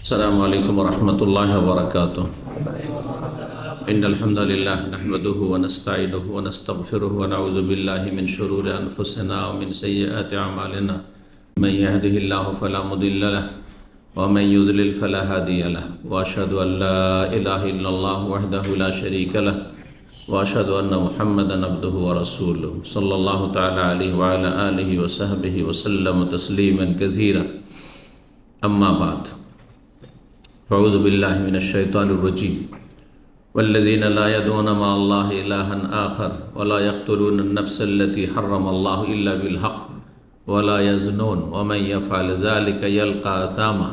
السلام عليكم ورحمة الله وبركاته. إن الحمد لله نحمده ونستعينه ونستغفره ونعوذ بالله من شرور أنفسنا ومن سيئات أعمالنا. من يهده الله فلا مضل له ومن يضلل فلا هادي له وأشهد أن لا إله إلا الله وحده لا شريك له وأشهد أن محمدا عبده ورسوله صلى الله تعالى عليه وعلى آله وصحبه وسلم تسليما كثيرا. أما بعد، أعوذ بالله من الشيطان الرجيم. والذين لا يدعون مع الله إلها آخر ولا يقتلون النفس التي حرم الله إلا بالحق ولا يزنون ومن يفعل ذلك يلقى أثاما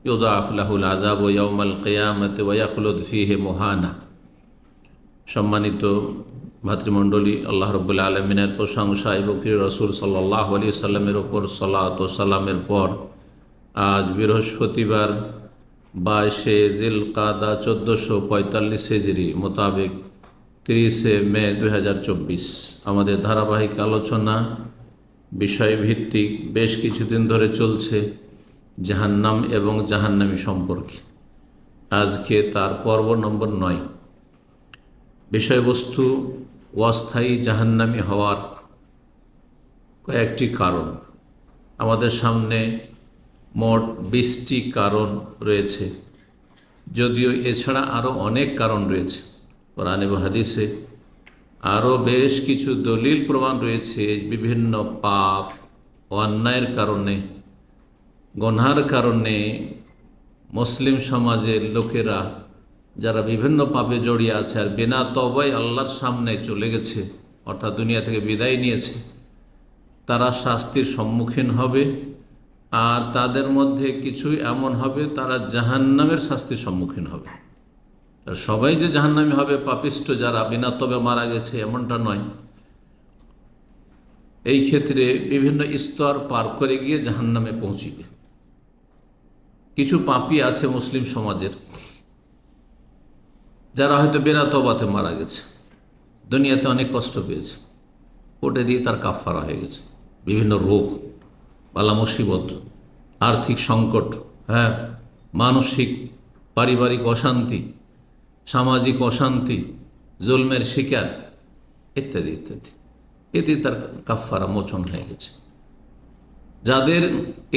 يضاعف له العذاب يوم القيامة ويخلد فيه مهانا. সম্মানিত ভাতৃমণ্ডলী, আল্লাহ রাব্বুল আলামিনের প্রশংসা এবং প্রিয় রাসূল সাল্লাল্লাহু আলাইহি সাল্লামের উপর সালাত ও সালামের পর আজ বৃহস্পতিবার 22 জিলকাদা 1445 হিজরি মোতাবেক 30 মে 2024 আমাদের ধারাবাহিক আলোচনা বিষয়ভিত্তিক বেশ কিছুদিন ধরে চলছে জাহান্নাম এবং জাহান্নামী সম্পর্কে। আজকে তার পর্ব নম্বর 9। বিষয়বস্তু অস্থায়ী জাহান্নামী হওয়ার কয়েকটি কারণ। আমাদের সামনে মোট 20টি কারণ রয়েছে, যদিও এছাড়া আরও অনেক কারণ রয়েছে। কোরআন এবং হাদিসে আরও বেশ কিছু দলিল প্রমাণ রয়েছে বিভিন্ন পাপ ও অন্যায়ের কারণে, গুনাহের কারণে মুসলিম সমাজের লোকেরা যারা বিভিন্ন পাপে জড়িয়ে আছে আর বিনা তওবায় আল্লাহর সামনে চলে গেছে, অর্থাৎ দুনিয়া থেকে বিদায় নিয়েছে, তারা শাস্তির সম্মুখীন হবে। আর তাদের মধ্যে কিছু এমন হবে তারা জাহান্নামের শাস্তির সম্মুখীন হবে। আর সবাই যে জাহান্নামী হবে, পাপিষ্ঠ যারা বিনা তবে মারা গেছে এমনটা নয়। এই ক্ষেত্রে বিভিন্ন স্তর পার করে গিয়ে জাহান্নামে পৌঁছিবে। কিছু পাপী আছে মুসলিম সমাজের, যারা হয়তো বিনা তওবাতে মারা গেছে, দুনিয়াতে অনেক কষ্ট পেয়েছে, কোর্টে দিয়ে তার কাফারা হয়ে গেছে। বিভিন্ন রোগ, বালা মুসিবত, আর্থিক সংকট, মানসিক পারিবারিক অশান্তি, সামাজিক অশান্তি, জুলমের শিকার ইত্যাদি ইত্যাদি, এতে তার কাফারা মোচন হয়ে গেছে। যাদের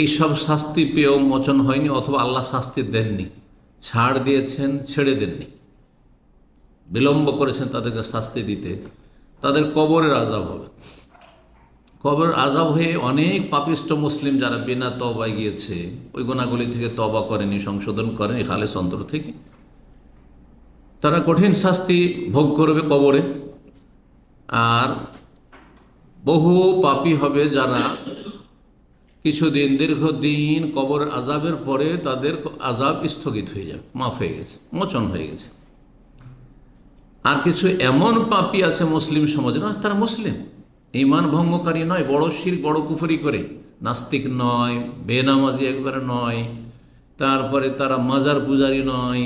এইসব শাস্তি পেয়েও মোচন হয়নি, অথবা আল্লাহ শাস্তি দেননি, ছাড় দিয়েছেন, ছেড়ে দেননি, বিলম্ব করেছেন তাদেরকে শাস্তি দিতে, তাদের কবরের আযাব হবে। কবরের আযাব হয়ে অনেক পাপিষ্ঠ মুসলিম যারা বিনা তওবায় গিয়েছে, ওই গুনাহগুলি থেকে তওবা করেনি, সংশোধন করেনি খালেস অন্তর থেকে, তারা কঠিন শাস্তি ভোগ করবে কবরে। আর বহু পাপী হবে যারা কিছুদিন, দীর্ঘদিন কবরের আযাবের পরে তাদের আযাব স্থগিত হয়ে যাবে, মাফ হয়ে গেছে, মোচন হয়ে গেছে। আর কিছু এমন পাপী আছে মুসলিম সমাজে, না তারা মুসলিম, ঈমান ভঙ্গকারী নয়, বড় শিরক বড় কুফরি করে, নাস্তিক নয়, বেনামাজি একবারে নয়, তারপরে তারা মাজার পূজারী নয়,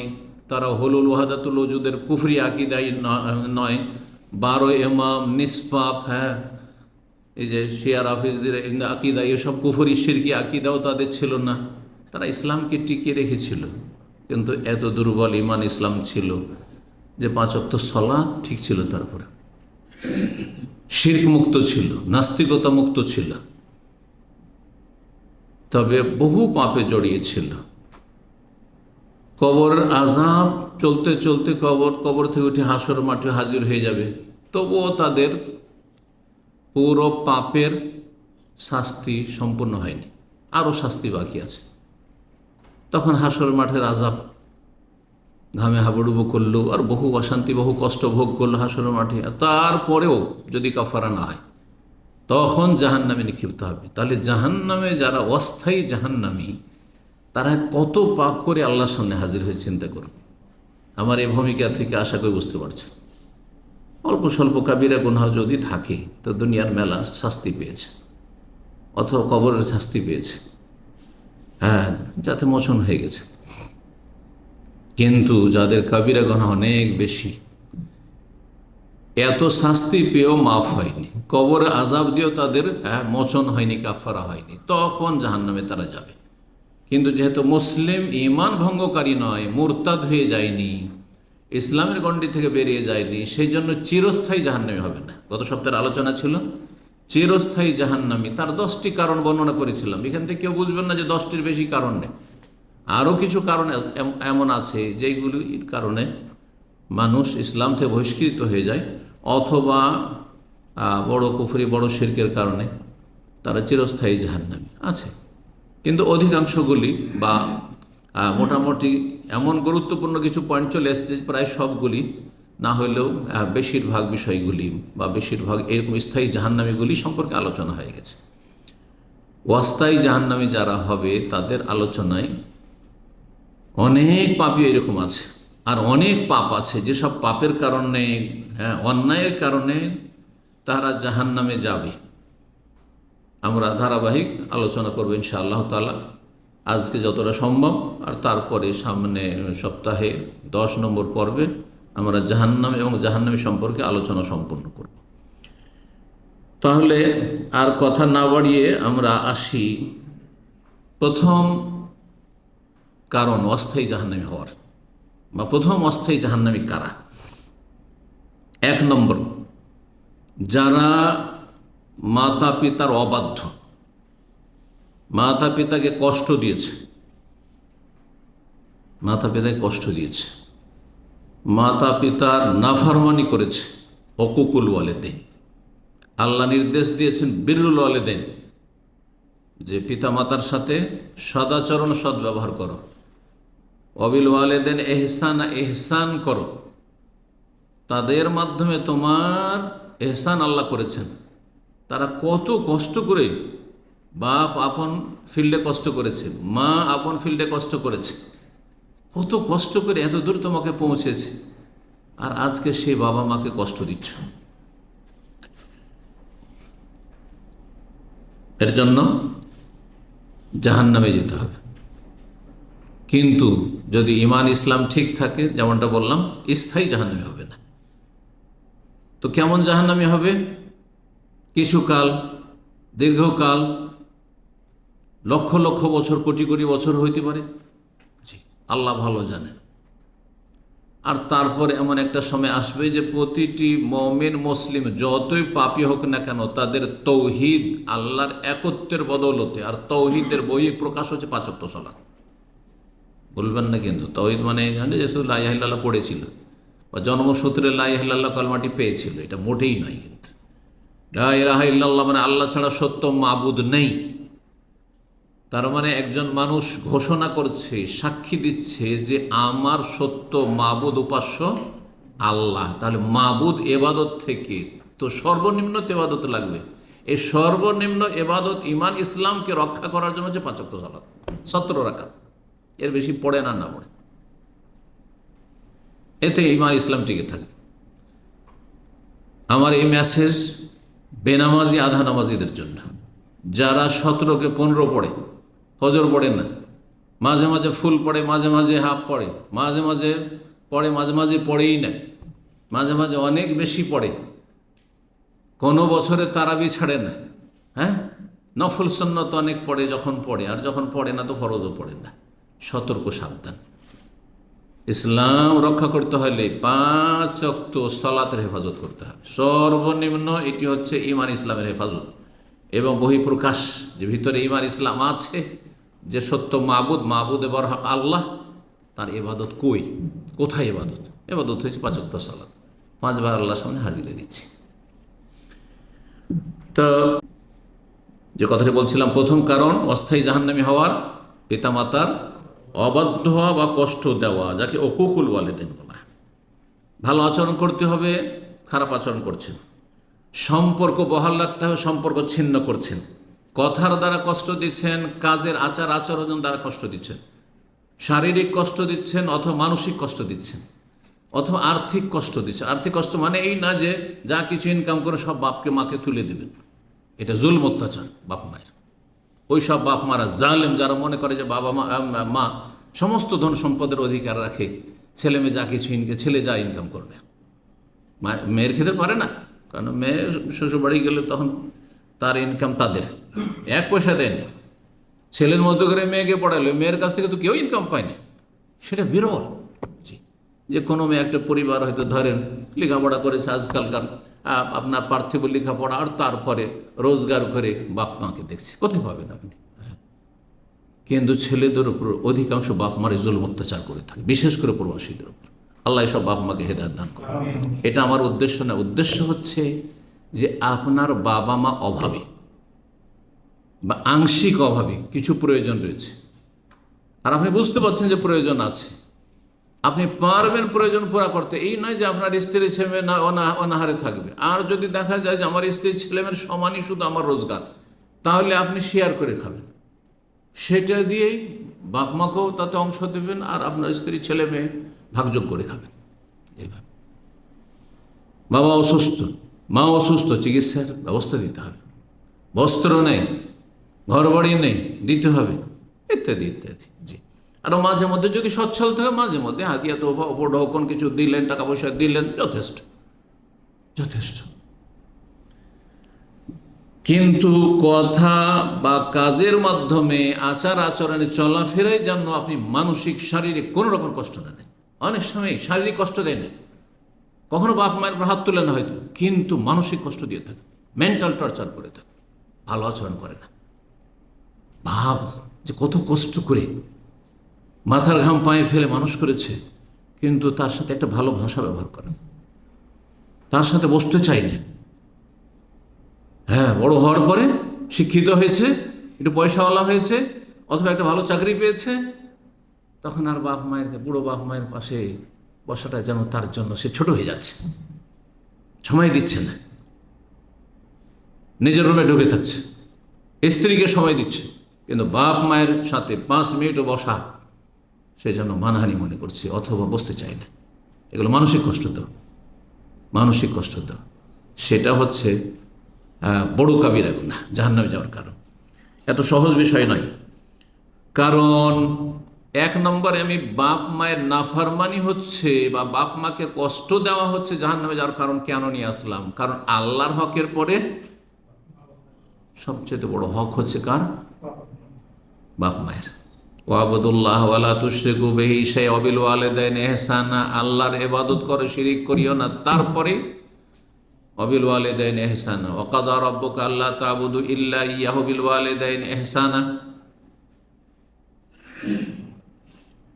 তারা হলুল ওয়াহাদাতুল ওজুদের কুফরি আকিদাই নয়, 12 ইমাম নিষ্পাপ, এই যে শিয়া রাফিজদের আকিদা, এসব কুফরি শিরকি আকিদাও তাদের ছিল না। তারা ইসলামকে টিকিয়ে রেখেছিল, কিন্তু এত দুর্বল ঈমান ইসলাম ছিল যে 5 ওয়াক্ত সালাত ঠিক ছিল, তারপরে শিরক মুক্ত ছিল, নাস্তিকতা মুক্ত ছিল, তবে বহু পাপে জড়িয়েছিল। কবরের আযাব চলতে চলতে কবর থেকে উঠে হাসর মাঠে হাজির হয়ে যাবে, তবুও তাদের পুরো পাপের শাস্তি সম্পূর্ণ হয়নি, আরও শাস্তি বাকি আছে। তখন হাসর মাঠের আযাব, ঘামে হাবুডুবু করলো, আর বহু অশান্তি, বহু কষ্ট ভোগ করলো হাসর মাঠে, তারপরেও যদি কাফারা না হয় তখন জাহান্নামে নিক্ষিপ্ত হবে। তাহলে জাহান্নামে যারা অস্থায়ী জাহান্নামী, তারা কত পাপ করে আল্লাহর সামনে হাজির হয়ে চিন্তা করুন। আমার এই ভূমিকা থেকে আশা করে বুঝতে পারছেন, অল্প স্বল্প কাবিরা গুনাহ যদি থাকে তো দুনিয়ার মেলা শাস্তি পেয়েছে, অথবা কবরের শাস্তি পেয়েছে, যাতে মোচন হয়ে গেছে। কিন্তু যাদের কাবিরা গুনাহ অনেক বেশি, এত শাস্তি পেয়েও মাফ হয়নি, কবরে আযাব দিয়েও তাদের মোচন হয়নি, কাফারা হয়নি, তখন জাহান্নামে তারা যাবে। কিন্তু যেহেতু মুসলিম ঈমান ভঙ্গকারী নয়, মুরতাদ হয়ে যায়নি, ইসলামের গণ্ডি থেকে বেরিয়ে যায়নি, সেই জন্য চিরস্থায়ী জাহান্নামী হবে না। গত সপ্তাহের আলোচনা ছিল চিরস্থায়ী জাহান্নামী, তার 10টি কারণ বর্ণনা করেছিলাম। এখান থেকে কেউ বুঝবেন না যে 10টির বেশি কারণ নেই, আরও কিছু কারণ এমন আছে যেগুলির কারণে মানুষ ইসলাম থেকে বহিষ্কৃত হয়ে যায়, অথবা বড় কুফরি, বড় শিরকের কারণে তারা চিরস্থায়ী জাহান্নামী আছে। কিন্তু অধিকাংশগুলি বা মোটামুটি এমন গুরুত্বপূর্ণ কিছু পয়েন্ট চলে এসেছে, প্রায় সবগুলি না হলেও বেশিরভাগ বিষয়গুলি বা বেশিরভাগ এরকম স্থায়ী জাহান্নামীগুলি সম্পর্কে আলোচনা হয়ে গেছে। অস্থায়ী জাহান্নামী যারা হবে তাদের আলোচনায় অনেক পাপী এরকম আছে, আর অনেক পাপ আছে যেসব পাপের কারণে, অন্যায়ের কারণে তারা জাহান্নামে যাবে। আমরা ধারাবাহিক আলোচনা করবো ইনশাআল্লাহ তাআলা, আজকে যতটা সম্ভব, আর তারপরে সামনে সপ্তাহে 10 নম্বর পর্বে আমরা জাহান্নাম এবং জাহান্নামী সম্পর্কে আলোচনা সম্পন্ন করব। তাহলে আর কথা না বাড়িয়ে আমরা আসি প্রথম কারণ অস্থায়ী জাহান্নামী হওয়ার, বা প্রথম অস্থায়ী জাহান্নামী কারা। 1 নম্বর, যারা মাতা পিতার অবাধ্য, মাতা পিতাকে কষ্ট দিয়েছে, মাতা পিতাকে কষ্ট দিয়েছে, মাতা পিতার নাফরমানি করেছে, অকুকুল ওয়ালিদাইন। আল্লাহ নির্দেশ দিয়েছেন বিররুল ওয়ালিদাইন, যে পিতা মাতার সাথে সদাচরণ, সদ্ব্যবহার করো। অবিল ওয়ালিদাইন এহসানা, এহসান করো, তাদের মাধ্যমে তোমার এহসান আল্লাহ করেছেন। তারা কত কষ্ট করে, বাপ আপন ফিল্ডে কষ্ট করেছে, মা আপন ফিল্ডে কষ্ট করেছে, কত কষ্ট করে এত দূর তোমাকে পৌঁছেছে, আর আজকে সে বাবা মাকে কষ্ট দিচ্ছ। এর জন্য জাহান্নামে যেতে হবে। কিন্তু যদি ঈমান ইসলাম ঠিক থাকে, যেমনটা বললাম, স্থায়ী জাহান্নামী হবে না। তো কেমন জাহান্নামী হবে? কিছুকাল, দীর্ঘকাল, লক্ষ লক্ষ বছর, কোটি কোটি বছর হইতে পারে, জি আল্লাহ ভালো জানেন। আর তারপরে এমন একটা সময় আসবে যে প্রতিটি মুমিন মুসলিম যতই পাপী হোক না কেন, তাদের তৌহিদ, আল্লাহর একত্বের বদৌলতে, আর তৌহিদের বহি প্রকাশ হচ্ছে 5 ওয়াক্ত সালাত। বলবেন না কিন্তু তৌহিদ মানে যে শুধু লা ইলাহা ইল্লাল্লাহ পড়েছিল বা জন্মসূত্রে লা ইলাহা ইল্লাল্লাহ কলমাটি পেয়েছিল, এটা মোটেই নয়। কিন্তু লা ইলাহা ইল্লাল্লাহ মানে আল্লাহ ছাড়া সত্য মাবুদ নেই। তার মানে একজন মানুষ ঘোষণা করছে, সাক্ষী দিচ্ছে যে আমার সত্য মাবুদ, উপাস্য আল্লাহ। তাহলে মাবুদ এবাদত থেকে তো সর্বনিম্ন এবাদত লাগবে। এই সর্বনিম্ন এবাদত ঈমান ইসলামকে রক্ষা করার জন্য হচ্ছে 5 ওয়াক্ত সালাত, 17 রাকাত, এর বেশি পড়ে না, না পড়ে, এতে ঈমান ইসলাম টিকে থাকে। আমার এই মেসেজ বেনামাজি, আধা নামাজিদের জন্য, যারা 17কে 15 পড়ে, ফজর পড়ে না, মাঝে মাঝে ফুল পড়ে, মাঝে মাঝে হাফ পড়ে, মাঝে মাঝে পড়ে, মাঝে মাঝে পড়েই না, মাঝে মাঝে অনেক বেশি পড়ে, কোনো বছরে তারাবি ছাড়ে না, নফল সুন্নত অনেক পড়ে যখন পড়ে, আর যখন পড়ে না তো ফরজও পড়ে না। সতর্ক, সাবধান। ইসলাম রক্ষা করতে হলে 5 ওয়াক্ত সালাতের হেফাজত করতে হবে সর্বনিম্ন। এটি হচ্ছে ঈমান ইসলামের হেফাজত, এবং বহিঃপ্রকাশ যে ভিতরে ঈমান ইসলাম আছে, যে সত্য মাবুদ, মাবুদ এবার হক আল্লাহ, তার এবাদত কোথায় এবাদত? এবাদত হয়েছে 5 ওয়াক্ত সালাত, 5 বার আল্লাহর সামনে হাজিরে দিচ্ছি। তো যে কথাটি বলছিলাম, প্রথম কারণ অস্থায়ী জাহান্নামী হওয়ার, পিতামাতার অবাধ্য হওয়া বা কষ্ট দেওয়া, যাকে উকুকুল ওয়ালিদাইন বলা। ভালো আচরণ করতে হবে, খারাপ আচরণ করছেন। সম্পর্ক বহাল রাখতে হবে, সম্পর্ক ছিন্ন করছেন। কথার দ্বারা কষ্ট দিচ্ছেন, কাজের আচার আচরণ দ্বারা কষ্ট দিচ্ছেন, শারীরিক কষ্ট দিচ্ছেন, অথবা মানসিক কষ্ট দিচ্ছেন, অথবা আর্থিক কষ্ট দিচ্ছেন। আর্থিক কষ্ট মানে এই না যে যা কিছু ইনকাম করে সব বাপকে মাকে তুলে দেবেন, এটা জুলম, অত্যাচার বাপ মায়ের। ওই সব বাপ মারা জালেম, যারা মনে করে যে বাবা মা সমস্ত ধন সম্পদের অধিকার রাখে, ছেলে মেয়ে যা কিছু ছেলে যা ইনকাম করবে, মেয়ের খেতে পারে না, কারণ মেয়ে শ্বশুরবাড়ি গেলে তখন তার ইনকাম তাদের 1 পয়সা দেয়নি, ছেলের মতো করে মেয়েকে পড়ালো, মেয়ের কাছ থেকে তো কেউ ইনকাম পায়নি, সেটা বিরল। জি, যে কোনো মেয়ে একটা পরিবার হয়তো ধরেন লেখাপড়া করেছে আজকালকার আপনার পার্থিব লেখাপড়া, আর তারপরে রোজগার করে বাপ মাকে দেখছে, কোথায় পাবেন আপনি? কিন্তু ছেলেদের উপর অধিকাংশ বাপ মারে জুলুম অত্যাচার করে থাকে, বিশেষ করে প্রবাসীদের উপর। আল্লাহ সব বাপ মাকে হেদায়েত দান করে। এটা আমার উদ্দেশ্য না। উদ্দেশ্য হচ্ছে যে আপনার বাবা মা অভাবী বা আংশিক অভাবী, কিছু প্রয়োজন রয়েছে, আর আপনি বুঝতে পারছেন যে প্রয়োজন আছে, আপনি পারবেন প্রয়োজন পুরা করতে। এই নয় যে আপনার স্ত্রী ছেলে না অনাহারে থাকবে। আর যদি দেখা যায় যে আমার স্ত্রী ছেলেমেয়ের সমানই শুধু আমার রোজগার, তাহলে আপনি শেয়ার করে খাবেন, সেটা দিয়েই বাপ মাকেও তাতে অংশ দেবেন, আর আপনার স্ত্রী ছেলে মেয়ে ভাগযোগ করে খাবেন। এইভাবে বাবা অসুস্থ, মা অসুস্থ, চিকিৎসার ব্যবস্থা দিতে হবে, বস্ত্র নেই, ঘর বাড়ি নেই, দিতে হবে, ইত্যাদি ইত্যাদি। জি, আরও মাঝে মধ্যে যদি সচ্ছল থাকে মাঝে মধ্যে হাতিয়া তোফা উপঢৌকন কিছু দিলেন, টাকা পয়সা দিলেন, যথেষ্ট যথেষ্ট। কিন্তু কথা বা কাজের মাধ্যমে আচার আচরণে চলাফেরাই যেন আপনি মানসিক শারীরিক কোনো রকম কষ্ট না দেন। অনেক সময় শারীরিক কষ্ট দেয় না, কখনো বাপ মায়ের উপর হাত তুলে না হয়তো, কিন্তু মানসিক কষ্ট দিয়ে থাকে, মেন্টাল টর্চার করে থাকে, ভালো আচরণ করে না। ভাব যে কত কষ্ট করে মাথার ঘাম পায়ে ফেলে মানুষ করেছে, কিন্তু তার সাথে একটা ভালো ভাষা ব্যবহার করে, তার সাথে বসতে চাই না। হ্যাঁ, বড় হওয়ার পরে শিক্ষিত হয়েছে, একটু পয়সাওয়ালা হয়েছে, অথবা একটা ভালো চাকরি পেয়েছে, তখন আর বাপ মায়ের, বুড়ো বাপ মায়ের পাশে বসাটা যেন তার জন্য সে ছোট হয়ে যাচ্ছে, সময় দিচ্ছে না, নিজের রুমে ঢুকে থাকছে, স্ত্রীকে সময় দিচ্ছে, কিন্তু বাপ মায়ের সাথে 5 মিনিটও বসা সে যেন মানহানি মনে করছে, অথবা বসতে চায় না। এগুলো মানসিক কষ্ট দাও, মানসিক কষ্ট দাও। সেটা হচ্ছে বড় কাবিরা গুনাহ, জাহান্নামে যাওয়ার কারণ। এত সহজ বিষয় নয়। কারণ 1 নম্বরে আমি বাপ মায়ের নাফরমানি হচ্ছে বা বাপ মাকে কষ্ট দেওয়া হচ্ছে জাহান্নামে যাওয়ার কারণ কেন নিয়ে আসলাম? কারণ আল্লাহর হকের পরে সবচেয়ে বড় হক হচ্ছে কার? বাপ মায়ের। ওয়াবুদুল্লাহ ওয়ালা তুশরিকু বিহি শাইআন ওয়া বিল ওয়ালিদাইনি ইহসানা, আল্লাহর ইবাদত করে শিরিক করিও না। তারপরে ওয়াবিল ওয়ালিদাইনি ইহসানা ওয়া কাযা রাব্বুকা আল্লা তা'বুদু ইল্লা ইয়্যাহু বিল ওয়ালিদাইনি ইহসানা।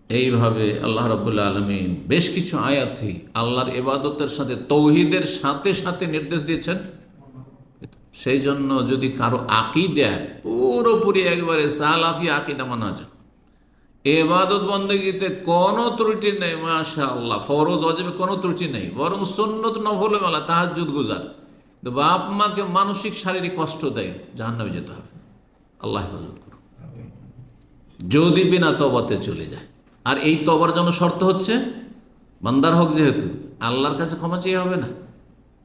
এইভাবে আল্লাহ রাব্বুল আলামিন বেশ কিছু আয়াতে আল্লাহর ইবাদতের সাথে তৌহিদের সাথে সাথে নির্দেশ দিয়েছেন। সেই জন্য যদি কারো আকীদা পুরোপুরি একবারে সালাফি আকীদা মানা যায়, ইবাদত বন্দেগীতে কোনো ত্রুটি নেই, মাশাআল্লাহ, ফরজ ওয়াজিবে কোনো ত্রুটি নেই, বরং সুন্নত নফলে মেলা তাহাজ্জুদ গুজার, তো বাপ মাকে মানসিক শারীরিক কষ্ট দেয়, জাহান্নামে যেতে হবে। আল্লাহ হেফাজত করুন। যদি বিনা তওবাতে চলে যায়, আর এই তওবার জন্য শর্ত হচ্ছে বান্দার হক, যেহেতু আল্লাহর কাছে ক্ষমা চেয়ে হবে না,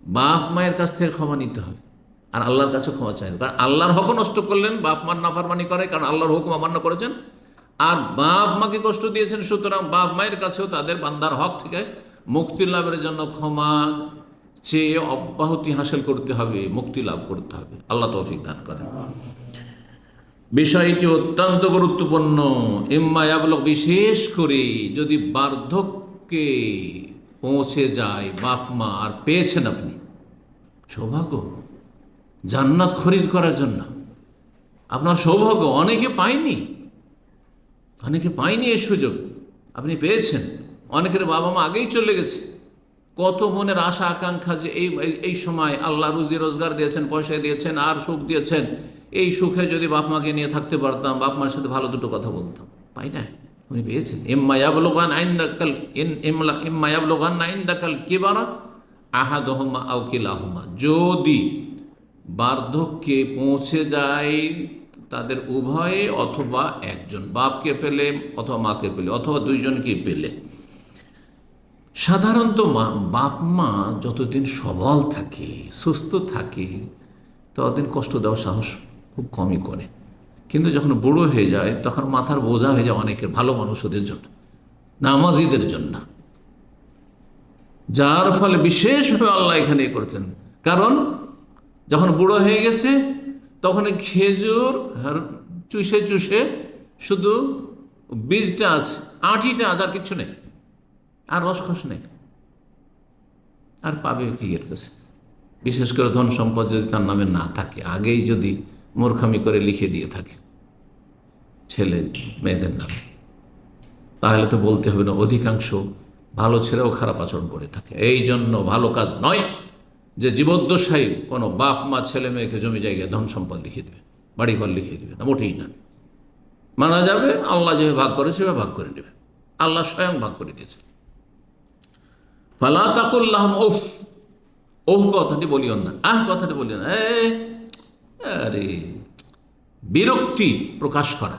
বাপ মায়ের কাছ থেকে ক্ষমা নিতে হবে, আর আল্লাহর কাছে ক্ষমা চাইবে। কারণ আল্লাহর হকও নষ্ট করলেন, বাপ মার নাফরমানি করে, কারণ আল্লাহর হুকুম অমান্য করেছেন, আর বাপ মাকে কষ্ট দিয়েছেন, সুতরাং বাপ মায়ের কাছেও তাদের বান্দার হক থেকে মুক্তি লাভের জন্য ক্ষমা চেয়ে অব্যাহতি হাসিল করতে হবে, মুক্তি লাভ করতে হবে। আল্লাহ তৌফিক দান করেন। বিষয়টি অত্যন্ত গুরুত্বপূর্ণ। ইম্মা ইয়াবলুগ, বিশেষ করে যদি বার্ধক্যে পৌঁছে যায় বাপ মা, আর পেয়েছেন আপনি সৌভাগ্য জান্নাত খরিদ করার জন্য, আপনার সৌভাগ্য, অনেকে পায়নি, অনেকে পায়নি এই সুযোগ, আপনি পেয়েছেন। অনেকের বাবা মা আগেই চলে গেছে, কত মনের আশা আকাঙ্ক্ষা যে এই সময় আল্লাহ রুজি রোজগার দিয়েছেন, পয়সা দিয়েছেন, আর সুখ দিয়েছেন, এই সুখে যদি বাপ মাকে নিয়ে থাকতে পারতাম, বাপ মার সাথে ভালো দুটো কথা বলতাম, পাই না, উনি পেয়েছেন। ইম্মা ইয়াবলুগান্না ইনদাকাল কিবারা আহাদুহুমা আও কিলাহুমা, যদি বার্ধক্যে পৌঁছে যায় তাদের উভয়ে, অথবা একজন, বাপকে পেলে অথবা মাকে পেলে, অথবা দুইজনকে পেলে। সাধারণত বাপ মা যতদিন সবল থাকে, সুস্থ থাকে, ততদিন কষ্ট দেওয়ার সাহস খুব কমই করে। কিন্তু যখন বুড়ো হয়ে যায়, তখন মাথার বোঝা হয়ে যায় অনেকের, ভালো মানুষদের জন্য, নামাজিদের জন্য, যার ফলে বিশেষভাবে আল্লাহ এখানে করছেন। কারণ যখন বুড়ো হয়ে গেছে, তখন খেজুর চুষে চুষে শুধু বীজটা আছে, আঁটিটা আছে, আর কিচ্ছু নেই, আর রসকস নেই। আর পাবে কি এর কাছে? বিশেষ করে ধন সম্পদ যদি তার নামে না থাকে, আগেই যদি মূর্খামি করে লিখে দিয়ে থাকে ছেলে মেয়েদের নামে, তাহলে তো বলতে হবে না। অধিকাংশ ভালো ছেলেও খারাপ আচরণ করে থাকে। এই জন্য ভালো কাজ নয় যে জীবদ্দশায়ী কোনো বাপ মা ছেলে মেয়েকে জমি জায়গায় ধন সম্পদ লিখে দেবে, বাড়িঘর লিখে দেবে না, মোটেই না। মানা যাবে আল্লাহ যেভাবে ভাগ করে সেভাবে ভাগ করে নেবে। আল্লাহ স্বয়ং ভাগ করে দিয়েছে। ফালা তাকুল্লাহম উফ, ওহ কথাটি বলিও না, আহ কথাটি বলিও না। আরে বিরক্তি প্রকাশ করা।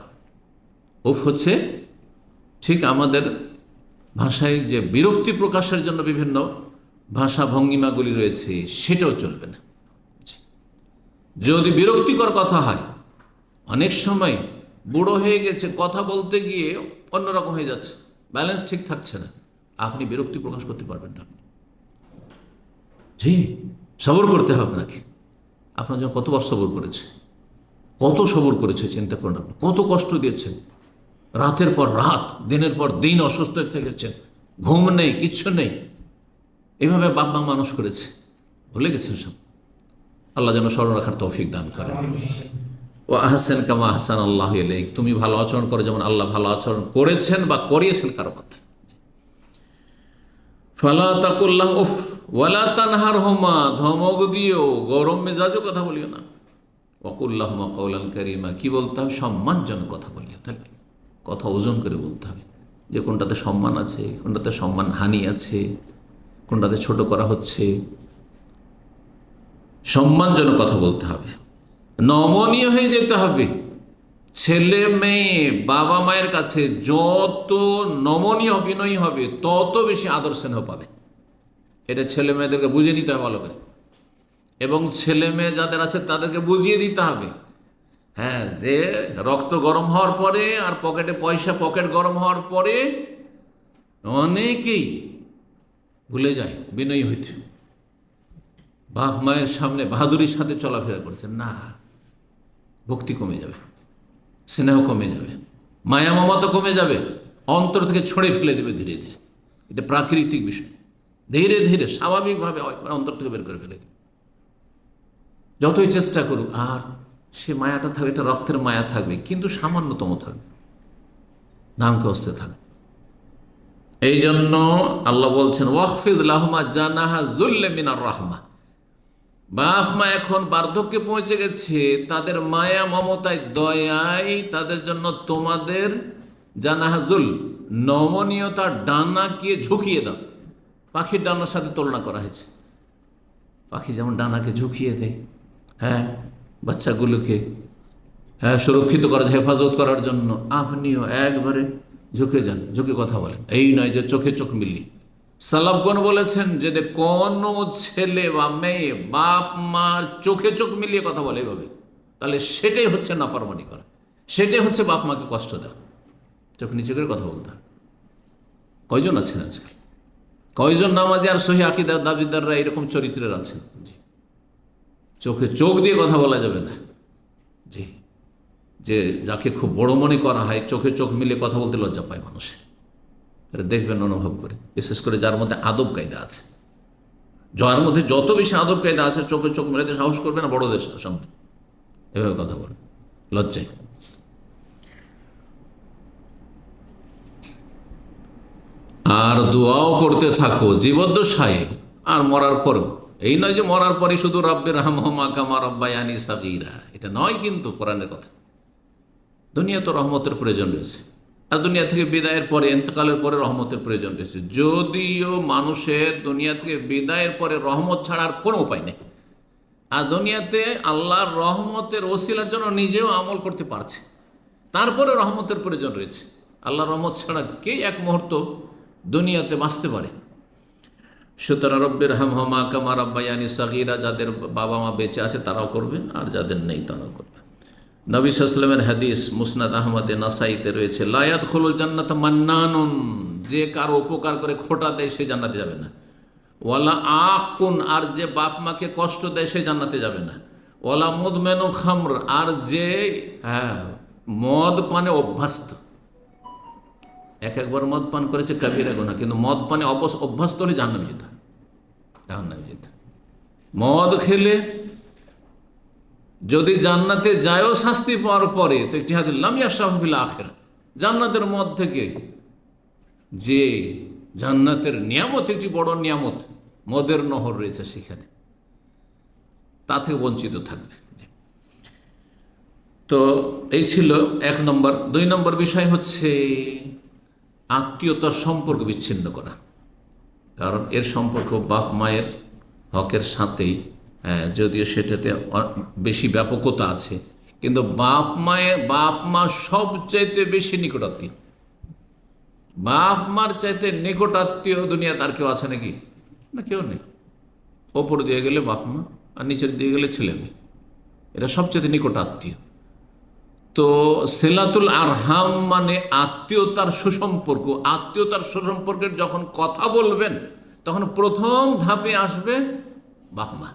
উফ হচ্ছে ঠিক আমাদের ভাষায় যে বিরক্তি প্রকাশের জন্য বিভিন্ন ভাষা ভঙ্গিমাগুলি রয়েছে, সেটাও চলবে না। যদি বিরক্তিকর কথা হয়, অনেক সময় বুড়ো হয়ে গেছে, কথা বলতে গিয়ে অন্যরকম হয়ে যাচ্ছে, ব্যালেন্স ঠিক থাকছে না, আপনি বিরক্তি প্রকাশ করতে পারবেন না। জি, সবর করতে হবে আপনাকে। আপনার জন্য কতবার সবর করেছে, কত সবর করেছে চিন্তা করুন। আপনি কত কষ্ট দিয়েছেন, রাতের পর রাত, দিনের পর দিন অসুস্থ থেকেছেন, ঘুম নেই, কিচ্ছু নেই, এইভাবে বাপ মা মানুষ করেছে, ভুলে গেছেন সব। আল্লাহ যেন স্মরণ রাখার তৌফিক দান করেন। ও আহসান কামা আহসান আল্লাহ ইলাইক, তুমি ভালো আচরণ করো যেমন আল্লাহ ভালো আচরণ করেছেন বা করিয়েছেন কারো কথা। ফালা তাকুল্লাহ উফ ওয়ালা তানহারহুমা, ধমক দিও, গরম মেজাজও কথা বলিও না। ওয়াকুল্লাহুমা কওলান কারীমা, কি বলতে হবে? সম্মানজনক কথা বলিও। তাহলে কথা ওজন করে বলতে হবে, যে কোনটাতে সম্মান আছে, কোনটাতে সম্মান হানি আছে, কোনটাতে ছোট করা হচ্ছে। সম্মানজনক কথা বলতে হবে, নমনীয় হয়ে যেতে হবে। ছেলে মেয়ে বাবা মায়ের কাছে যত নমনীয় বিনয়ী হবে, তত বেশি আদর স্নেহ পাবে। এটা ছেলে মেয়েদেরকে বুঝিয়ে নিতে হবে ভালো করে, এবং ছেলে মেয়ে যাদের আছে তাদেরকে বুঝিয়ে দিতে হবে। হ্যাঁ, যে রক্ত গরম হওয়ার পরে আর পকেটে পয়সা, পকেট গরম হওয়ার পরে অনেকেই ভুলে যায় বিনয়ী হইতে, বাপ মায়ের সামনে বাহাদুরির সাথে চলাফেরা করছে না, ভক্তি কমে যাবে, স্নেহ কমে যাবে, মায়া মমতা কমে যাবে, অন্তর থেকে ছড়ে ফেলে দেবে ধীরে ধীরে। এটা প্রাকৃতিক বিষয়, ধীরে ধীরে স্বাভাবিকভাবে অন্তর থেকে বের করে ফেলে দেবে। যতই চেষ্টা করুক, আর সে মায়াটা থাকবে, এটা রক্তের মায়া থাকবে, কিন্তু সামান্যতম থাকবে, নামকে অস্তে থাকবে। এই জন্য আল্লাহ বলছেন ওয়াকফিদ লাহুমা জানাহা যুল্লি মিনার রাহমা। বাপ মা এখন বার্ধক্যে পৌঁছে গেছে, তাদের মায়া মমতায় দয়ায় তাদের জন্য তোমাদের জানাহাজুল, নমনীয়তার ডানাকে ঝুঁকিয়ে দাও। পাখির ডানার সাথে তুলনা করা হয়েছে। পাখি যেমন ডানাকে ঝুঁকিয়ে দেয়, হ্যাঁ, বাচ্চাগুলোকে সুরক্ষিত করার, হেফাজত করার জন্য, আপনিও একবারে ঝুঁকে যান, ঝুঁকে কথা বলেন। এই নয় যে চোখে চোখ মিলিয়ে। সালাফগণ বলেছেন যে কোনো ছেলে বা মেয়ে বাপ মার চোখে চোখ মিলিয়ে কথা বলে এভাবে, তাহলে সেটাই হচ্ছে নাফরমানি করা, সেটাই হচ্ছে বাপ মাকে কষ্ট দেওয়া। চোখ নিচে করে কথা বলতে। কয়জন আছেন আজকাল, কয়জন নামাজি আর সহি আকীদার দাবিদাররা এরকম চরিত্রের আছেন? জি, চোখে চোখ দিয়ে কথা বলা যাবে না। জি, যে যাকে খুব বড় মনে করা হয়, চোখে চোখ মিলিয়ে কথা বলতে লজ্জা পায় মানুষ। এটা দেখবেন, অনুভব করে, বিশেষ করে যার মধ্যে আদব কায়দা আছে। যার মধ্যে যত বেশি আদব কায়দা আছে, চোখে চোখ মেলাতে সাহস করবে না বড়দের সামনে এভাবে কথা বলে, লজ্জায়। আর দোয়াও করতে থাকো জীবদ্দশায় আর মরার পরেও। এই নয় যে মরার পরে শুধু রব্বির রহমহুমা কামা রাব্বায়ানি সাগীরা, এটা নয় কিন্তু কোরআনের কথা। দুনিয়া তো রহমতের প্রয়োজন রয়েছে, আর দুনিয়া থেকে বিদায়ের পরে, ইন্তেকালের পরে রহমতের প্রয়োজন রয়েছে। যদিও মানুষের দুনিয়া থেকে বিদায়ের পরে রহমত ছাড়ার কোনো উপায় নেই, আর দুনিয়াতে আল্লাহর রহমতের ওসিলার জন্য নিজেও আমল করতে পারছে, তারপরে রহমতের প্রয়োজন রয়েছে। আল্লাহর রহমত ছাড়া কে এক মুহূর্ত দুনিয়াতে বাঁচতে পারে? সুতরাং রব্বির রহমহুমা কামা রাব্বায়ানি সাগীরা, যাদের বাবা মা বেঁচে আছে তারাও করবে, আর যাদের নেই তারাও করবে। নবী সাল্লাল্লাহু আলাইহি ওয়াসাল্লামের হাদিস মুসনাদ আহমদে নাসাইতে রয়েছে, লা ইয়াদখুলুল জান্নাতা মান্নানুন, যে কারো উপকার করে খোটা দেয় সে জান্নাতে যাবে না। ওয়ালা আকুন, আর যে বাপ মাকে কষ্ট দেয় সে জান্নাতে যাবে না। ওয়ালা মুদমেনু খামর, আর যে মদ পানে অভ্যস্ত, একবার মদ পান করেছে কাবিরা গুনাহ, কিন্তু মদ পানে অভ্যস্ত হলে জাহান্নামে যেতে হয়, জাহান্নামে যেতে হয়। মদ খেলে যদি জান্নাতে যায়ও শাস্তি পাওয়ার পরে, তো একটি হাদিস লাম ইয়াশরাবু ফিল আখিরা, জান্নাতের মদ থেকে যে জান্নাতের নিয়ামত, একটি বড় নিয়ামত মদের নহর রয়েছে সেখানে, তা থেকে বঞ্চিত থাকবে। তো এই ছিল 1 নম্বর। 2 নম্বর বিষয় হচ্ছে আত্মীয়তার সম্পর্ক বিচ্ছিন্ন করা। কারণ এর সম্পর্ক বাপ মায়ের হকের সাথেই, যদিও সেটাতে বেশি ব্যাপকতা আছে, কিন্তু বাপ মা সবচাইতে বেশি নিকটাত্মীয়। বাপ মার চাইতে নিকটাত্মীয় দুনিয়া তার কেউ আছে নাকি? না, কেউ নেই। ওপর দিয়ে গেলে বাপ মা, আর নিচের দিয়ে গেলে ছেলে মেয়ে, এরা সবচেয়ে নিকটাত্মীয়। তো সিলাতুল আরহাম মানে আত্মীয়তার সুসম্পর্ক। আত্মীয়তার সুসম্পর্কের যখন কথা বলবেন, তখন প্রথম ধাপে আসবে বাপ মা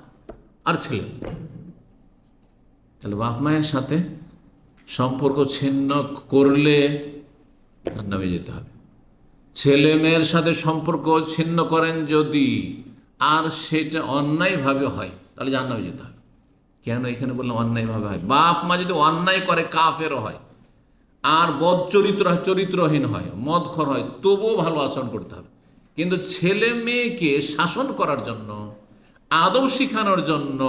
আর ছেলে। তাহলে বাপ মায়ের সাথে সম্পর্ক ছিন্ন করলে জাহান্নামে যেতে হবে। ছেলে মেয়ের সাথে সম্পর্ক ছিন্ন করেন যদি, আর সেটা অন্যায়ভাবে হয়, তাহলে জাহান্নামে যেতে হবে। কেন এখানে বললাম অন্যায়ভাবে হয়? বাপ মা যদি অন্যায় করে, কাফেরও হয়, আর বদ চরিত্রহীন হয়, মদখর হয়, তবুও ভালো আচরণ করতে হবে। কিন্তু ছেলে মেয়েকে শাসন করার জন্য, আদব শিখানোর জন্য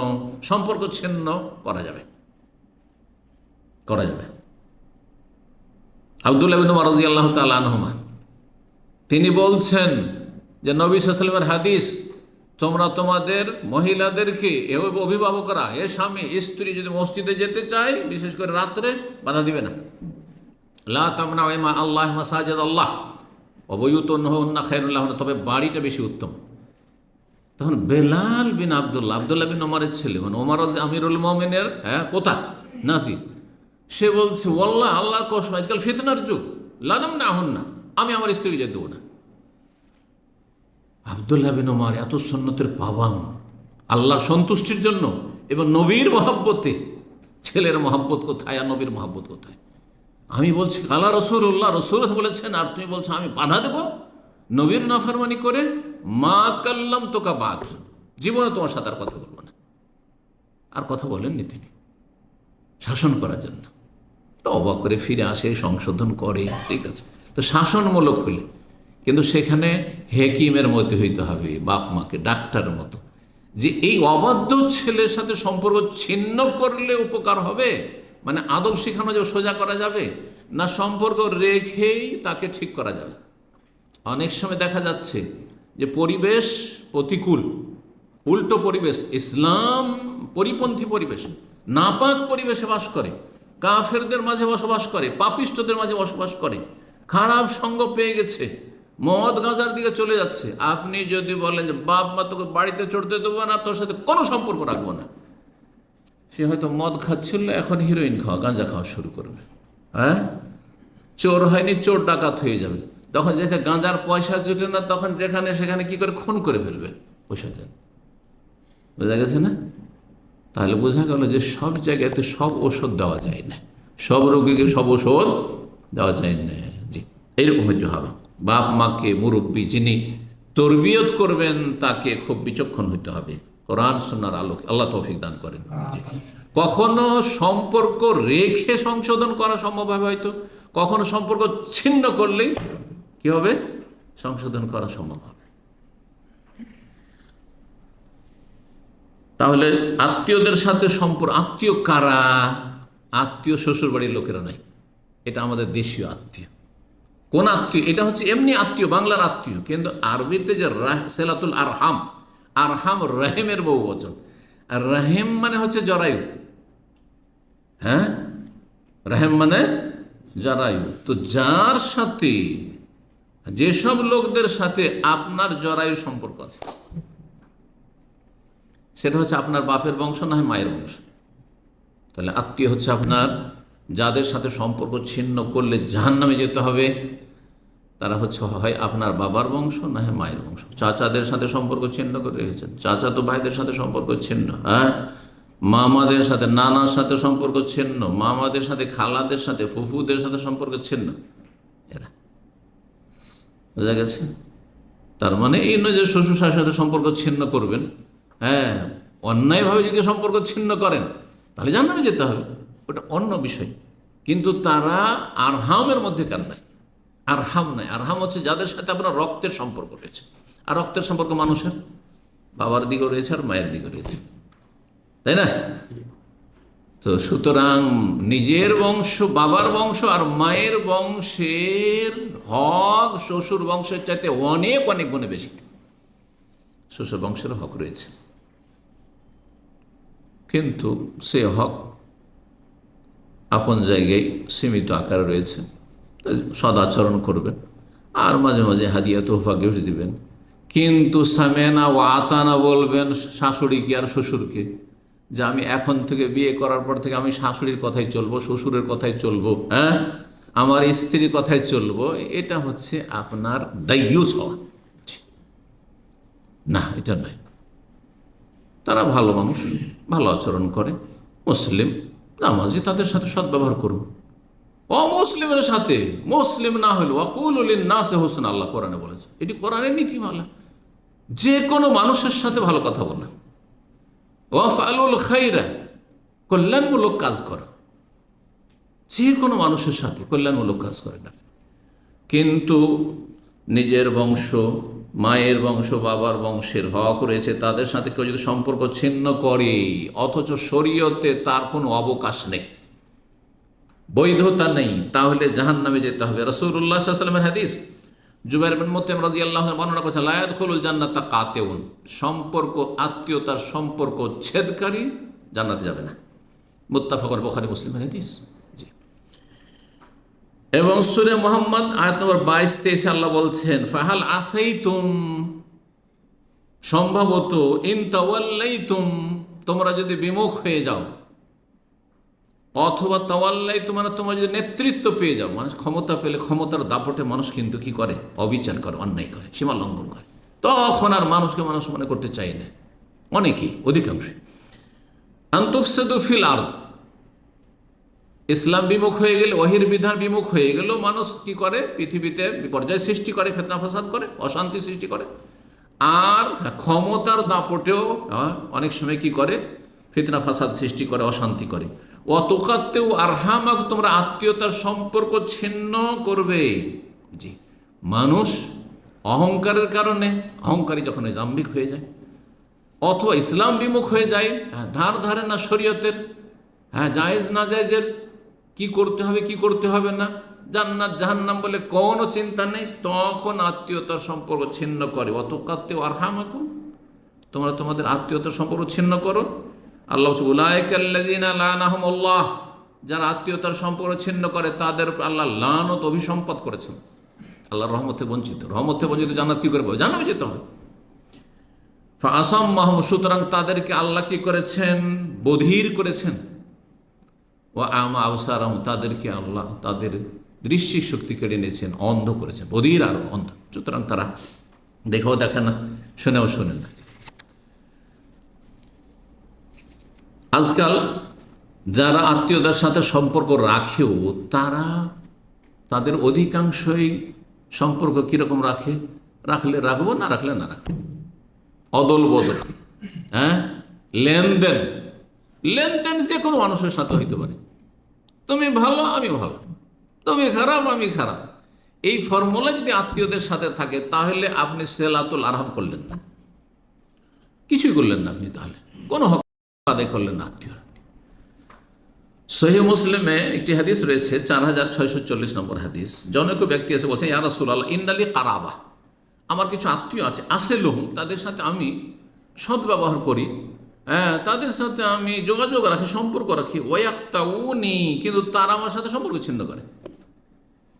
সম্পর্ক ছিন্ন করা যাবে। আব্দুল্লাহ ইবনে উমর রাদিয়াল্লাহু তাআলা আনহুমা তিনি বলছেন যে নবী সাল্লাল্লাহু আলাইহি ওয়াসাল্লামের হাদিস, তোমরা তোমাদের মহিলাদেরকে, অভিভাবকরা, স্বামী স্ত্রী যদি মসজিদে যেতে চায়, বিশেষ করে রাত্রে, বাধা দিবে না। লা তামনাউ ইমা আল্লাহ মাসাজিদ আল্লাহ ওয়া বুয়ুতুহুন্না খায়রুল লাহুন্না, তবে বাড়িটা বেশি উত্তম। তখন বেলাল বিন আব্দুল্লাহ বিন ওমরের ছেলে, মানে ওমর আমিরুল মুমিনের পোতা নাতি, সে বলছে, ওয়াল্লাহ, আল্লাহর কসম, আজকাল ফিতনার যুগ, লা নামনাহুন্না, আমি আমার স্ত্রীকে যেতে দেবো না। আব্দুল্লাহ বিন ওমর এত সুন্নতের পাবান, আল্লাহর সন্তুষ্টির জন্য এবং নবীর মহব্বতে। ছেলের মহব্বত কোথায় আর নবীর মহব্বত কোথায়? আমি বলছি কালা রাসূলুল্লাহ, রাসূল বলেছেন, আর তুমি বলছো আমি বাধা দেব নবীর নাফরমানি করে? মা কাল্লাম তোকা বাদ, জীবনে তোমার সাথে আর কথা বলবো না। আর কথা বলেননি তিনি, শাসন করার জন্য। তো অবাক করে ফিরে আসে, সংশোধন করে, ঠিক আছে। তো শাসনমূলক হলে, কিন্তু সেখানে হেকিমের মধ্যে হইতে হবে, বাপ মাকে ডাক্তারের মতো, যে এই অবাধ্য ছেলের সাথে সম্পর্ক ছিন্ন করলে উপকার হবে, মানে আদব শেখানো যাবে, সোজা করা যাবে না সম্পর্ক রেখেই তাকে ঠিক করা যাবে। অনেক সময় দেখা যাচ্ছে যে পরিবেশ প্রতিকূল, উল্টো পরিবেশ, ইসলাম পরিপন্থী পরিবেশ, নাপাক পরিবেশে বাস করে, কাফেরদের মাঝে বসবাস করে, পাপিষ্ঠদের মাঝে বসবাস করে, খারাপ সঙ্গ পেয়ে গেছে, মদ গাঁজার দিকে চলে যাচ্ছে। আপনি যদি বলেন যে বাপ মা তোকে বাড়িতে চড়তে দেবো না, তোর সাথে কোনো সম্পর্ক রাখবো না, সে হয়তো মদ খাচ্ছিল, এখন হিরোইন খাওয়া, গাঁজা খাওয়া শুরু করবে। চোর হয়নি, চোর ডাকাত হয়ে যাবে। তখন যে গাঁজার পয়সা জুটে না, তখন যেখানে সেখানে কি করে খুন করে ফেলবে, পয়সা দেন। বোঝা গেছে না? তাহলে বোঝা গেল যে সব জায়গাতে সব ওষুধ দেওয়া যায় না, সব রোগীকে সব ওষুধ দেওয়া যায় না। জি, এইরকম হইতে হবে। বাপ মাকে, মুরব্বী যিনি তরবিয়ত করবেন, তাকে খুব বিচক্ষণ হইতে হবে কোরআন সুন্নাহর আলোকে। আল্লাহ তৌফিক দান করেন। কখনো সম্পর্ক রেখে সংশোধন করা সম্ভব হবে হয়তো, কখনো সম্পর্ক ছিন্ন করলেই কি হবে, সংশোধন করা সম্ভব হবে। তাহলে আত্মীয়দের সাথে সম্পর্ক, আত্মীয় কারা? আত্মীয় শ্বশুর বাড়ির লোকেরা নাই, এটা আমাদের দেশীয় আত্মীয়। কোন আত্মীয়? এটা হচ্ছে এমনি আত্মীয়, বাংলার আত্মীয়, কিন্তু আরবিতে যে সিলাতুল আরহাম, আরহাম রহিমের বহু বচন। আর রহিম মানে হচ্ছে জরায়ু, রহিম মানে জরায়ু। তো যার সাথে, যেসব লোকদের সাথে আপনার জরায়ু সম্পর্ক আছে, সেটা হচ্ছে আপনার বাপের বংশ না হয় মায়ের বংশ। তাহলে আত্মীয় হচ্ছে আপনার, যাদের সাথে সম্পর্ক ছিন্ন করলে জাহান্নামে যেতে হবে, তারা হচ্ছে হয় আপনার বাবার বংশ না হয় মায়ের বংশ। চাচাদের সাথে সম্পর্ক ছিন্ন করে রেখেছেন, চাচাতো ভাইদের সাথে সম্পর্ক ছিন্ন, মামাদের সাথে, নানার সাথে সম্পর্ক ছিন্ন, মামাদের সাথে, খালাদের সাথে, ফুফুদের সাথে সম্পর্ক ছিন্ন। এরা, বোঝা গেছে? তার মানে এই নয় যে শ্বশুর শাশুড়ির সাথে সম্পর্ক ছিন্ন করবেন। হ্যাঁ, অন্যায়ভাবে যদি সম্পর্ক ছিন্ন করেন তাহলে জাহান্নামে যেতে হবে, ওটা অন্য বিষয়। কিন্তু তারা আরহামের মধ্যে কার নাই, আরহাম নাই। আরহাম হচ্ছে যাদের সাথে আপনার রক্তের সম্পর্ক রয়েছে। আর রক্তের সম্পর্ক মানুষের বাবার দিকে রয়েছে আর মায়ের দিকে রয়েছে, তাই না? তো সুতরাং নিজের বংশ, বাবার বংশ আর মায়ের বংশের হক শ্বশুর বংশের চাইতে অনেক অনেক গুণে বেশি। শ্বশুর বংশের হক রয়েছে, কিন্তু সে হক আপন জায়গায় সীমিত আকারে রয়েছে। সদাচরণ করবেন আর মাঝে মাঝে হাদিয়া তোহফা গিফট দিবেন, কিন্তু সামেনা ও আতানা বলবেন শাশুড়িকে আর শ্বশুরকে, যে আমি এখন থেকে বিয়ে করার পর থেকে আমি শাশুড়ির কথাই চলবো, শ্বশুরের কথাই চলবো, হ্যাঁ, আমার স্ত্রীর কথাই চলবো। এটা হচ্ছে আপনার দায়ুস হওয়া। না, এটা নয়। তারা ভালো মানুষ, ভালো আচরণ করে, মুসলিম, নামাজি, তাদের সাথে সদ্ব্যবহার করুন। অমুসলিমের সাথে, মুসলিম না হইল ওয়াকুলুল নাসি হুসনা, আল্লাহ কোরআনে বলেছে। এটি কোরআনের নীতিমালা। যে কোনো মানুষের সাথে ভালো কথা বলা, ওয়াফআলুল খাইরা, কল্যাণমূলক কাজ করা। যে কোনো মানুষের সাথে কল্যাণমূলক কাজ করে না। কিন্তু নিজের বংশ, মায়ের বংশ, বাবার বংশের হক রয়েছে, তাদের সাথে কেউ যদি সম্পর্ক ছিন্ন করে অথচ শরীয়তে তার কোনো অবকাশ নেই, বৈধতা নেই, তাহলে জাহান্নামে যেতে হবে। রাসূলুল্লাহ সাল্লাল্লাহু আলাইহি ওয়াসাল্লামের হাদিস, জুবাইর বিন মুতঈম রাদিয়াল্লাহু আনহু বর্ণনা করেছেন, লা ইয়াদখুলুল জান্নাতা কাতিউন, সম্পর্ক, আত্মীয়তার সম্পর্ক ছেদকারী জান্নাতে যাবে না। মুত্তাফাকুন, বুখারী মুসলিমের হাদিস। জি। এবং সূরা মুহাম্মদ আয়াত নম্বর 22-23 আল্লাহ বলছেন, ফাহাল আসাইতুম, সম্ভবত, ইন তাওয়াল্লাইতুম, তোমরা যদি বিমুখ হয়ে যাও, অথবা তাওয়াল্লাই, তোমরা যদি নেতৃত্ব পেয়ে যাও, মানুষ ক্ষমতা পেলে ক্ষমতার দাপটে মানুষ কিন্তু কি করে, অবিচার করে, অন্যায় করে, সীমা লঙ্ঘন করে, তখন আর মানুষকে মানুষ মনে করতে চায় না, অনেকেই, অধিকাংশই। আনতুফসিদু ফিল আরদ, ইসলাম বিমুখ হয়ে গেলে, ওহীর বিধান বিমুখ হয়ে গেল, মানুষ কি করে, পৃথিবীতে বিপর্যয় সৃষ্টি করে, ফিতনা ফাসাদ করে, অশান্তি সৃষ্টি করে। আর ক্ষমতার দাপটেও অনেক সময় কি করে, ফিতনা ফাসাদ সৃষ্টি করে, অশান্তি করে। অতকাত্তেও আরহামাক, তোমরা আত্মীয়তার সম্পর্ক ছিন্ন করবে। জি, মানুষ অহংকারের কারণে, অহংকারী যখন দাম্ভিক হয়ে যায়, অথবা ইসলাম বিমুখ হয়ে যায়, ধার ধারে না শরীয়তের, জায়েজ না জায়েজের, কি করতে হবে কি করতে হবে না, জান্নাত জাহান্নাম বলে কোনো চিন্তা নেই, তখন আত্মীয়তার সম্পর্ক ছিন্ন করে। অতকাত্তেও আরহামাকুম, তোমরা তোমাদের আত্মীয়তার সম্পর্ক ছিন্ন করো। আল্লাহ বলছে, উলাইকাল্লাযীনা লানাহুমুল্লাহ, যারা আত্মীয়তার সম্পর্ক ছিন্ন করে তাদের আল্লাহ লানত, অভিসম্পাত করেছেন, আল্লাহর রহমতে বঞ্চিত। রহমতে বঞ্চিত জান্নাত কি করে পাবে? জান্নাতে যেতে হবে। ফাআসাম্মাহুম, সুতরাং তাদেরকে আল্লাহ কি করেছেন, বধির করেছেন। ওয়া আমা আবসারাহুম, তাদেরকে আল্লাহ তাদের দৃষ্টি শক্তি কেড়ে নিয়েছেন, অন্ধ করেছেন, বধির আর অন্ধ। সুতরাং তারা দেখেও দেখে না, শুনেও শোনে না। আজকাল যারা আত্মীয়তার সাথে সম্পর্ক রাখেও, তারা তাদের অধিকাংশই সম্পর্ক কীরকম রাখে, রাখলে রাখবো, না রাখলে না রাখবো, অদল বদল, লেনদেন। লেনদেন যে কোনো মানুষের সাথে হইতে পারে, তুমি ভালো আমি ভালো, তুমি খারাপ আমি খারাপ। এই ফর্মুলা যদি আত্মীয়দের সাথে থাকে, তাহলে আপনি সিলাতুল আরহাম করলেন না, কিছুই করলেন না আপনি, তাহলে কোনো হক আদায় করলেন না আত্মীয়। সহিহ মুসলিমে একটি হাদিস রয়েছে, 4640 নম্বর হাদিস। জনৈক ব্যক্তি এসে বলছেন, ইয়া রাসূলুল্লাহ, ইন্নালি কারাবা, আমার কিছু আত্মীয় আছে, আসিলুহুম, তাদের সাথে আমি সদ্ব্যবহার করি, তাদের সাথে আমি যোগাযোগ রাখি, সম্পর্ক রাখি। ওয়াক্তাউনি, কিন্তু তারা আমার সাথে সম্পর্ক ছিন্ন করে।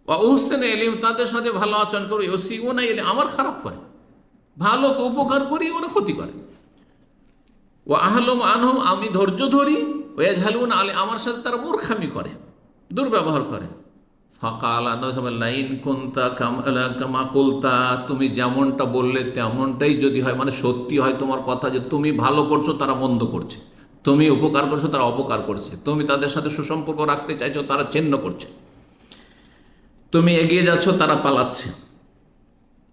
ওয়া উহসিনু ইলাইহিম, তাদের সাথে ভালো আচরণ করি। ওয়াসিউনা ইলাইহিম, আমার খারাপ করে, ভালোকে উপকার করি, ওরা ক্ষতি করে। ও আহলুম আনহুম, আমি ধৈর্য ধরি। ওয়াজহালুন আলী, আমার সাথে তারা মূর্খামি করে, দুর্ব্যবহার করে। ফাকালা, ইন কুনতা কামা কুলতা, তুমি যেমনটা বললে তেমনটাই যদি হয়, মানে সত্যি হয় তোমার কথা, যে তুমি ভালো করছো তারা মন্দ করছে, তুমি উপকার করছো, তারা অপকার করছে। তুমি তাদের সাথে সুসম্পর্ক রাখতে চাইছো, তারা ছিন্ন করছে। তুমি এগিয়ে যাচ্ছ, তারা পালাচ্ছে।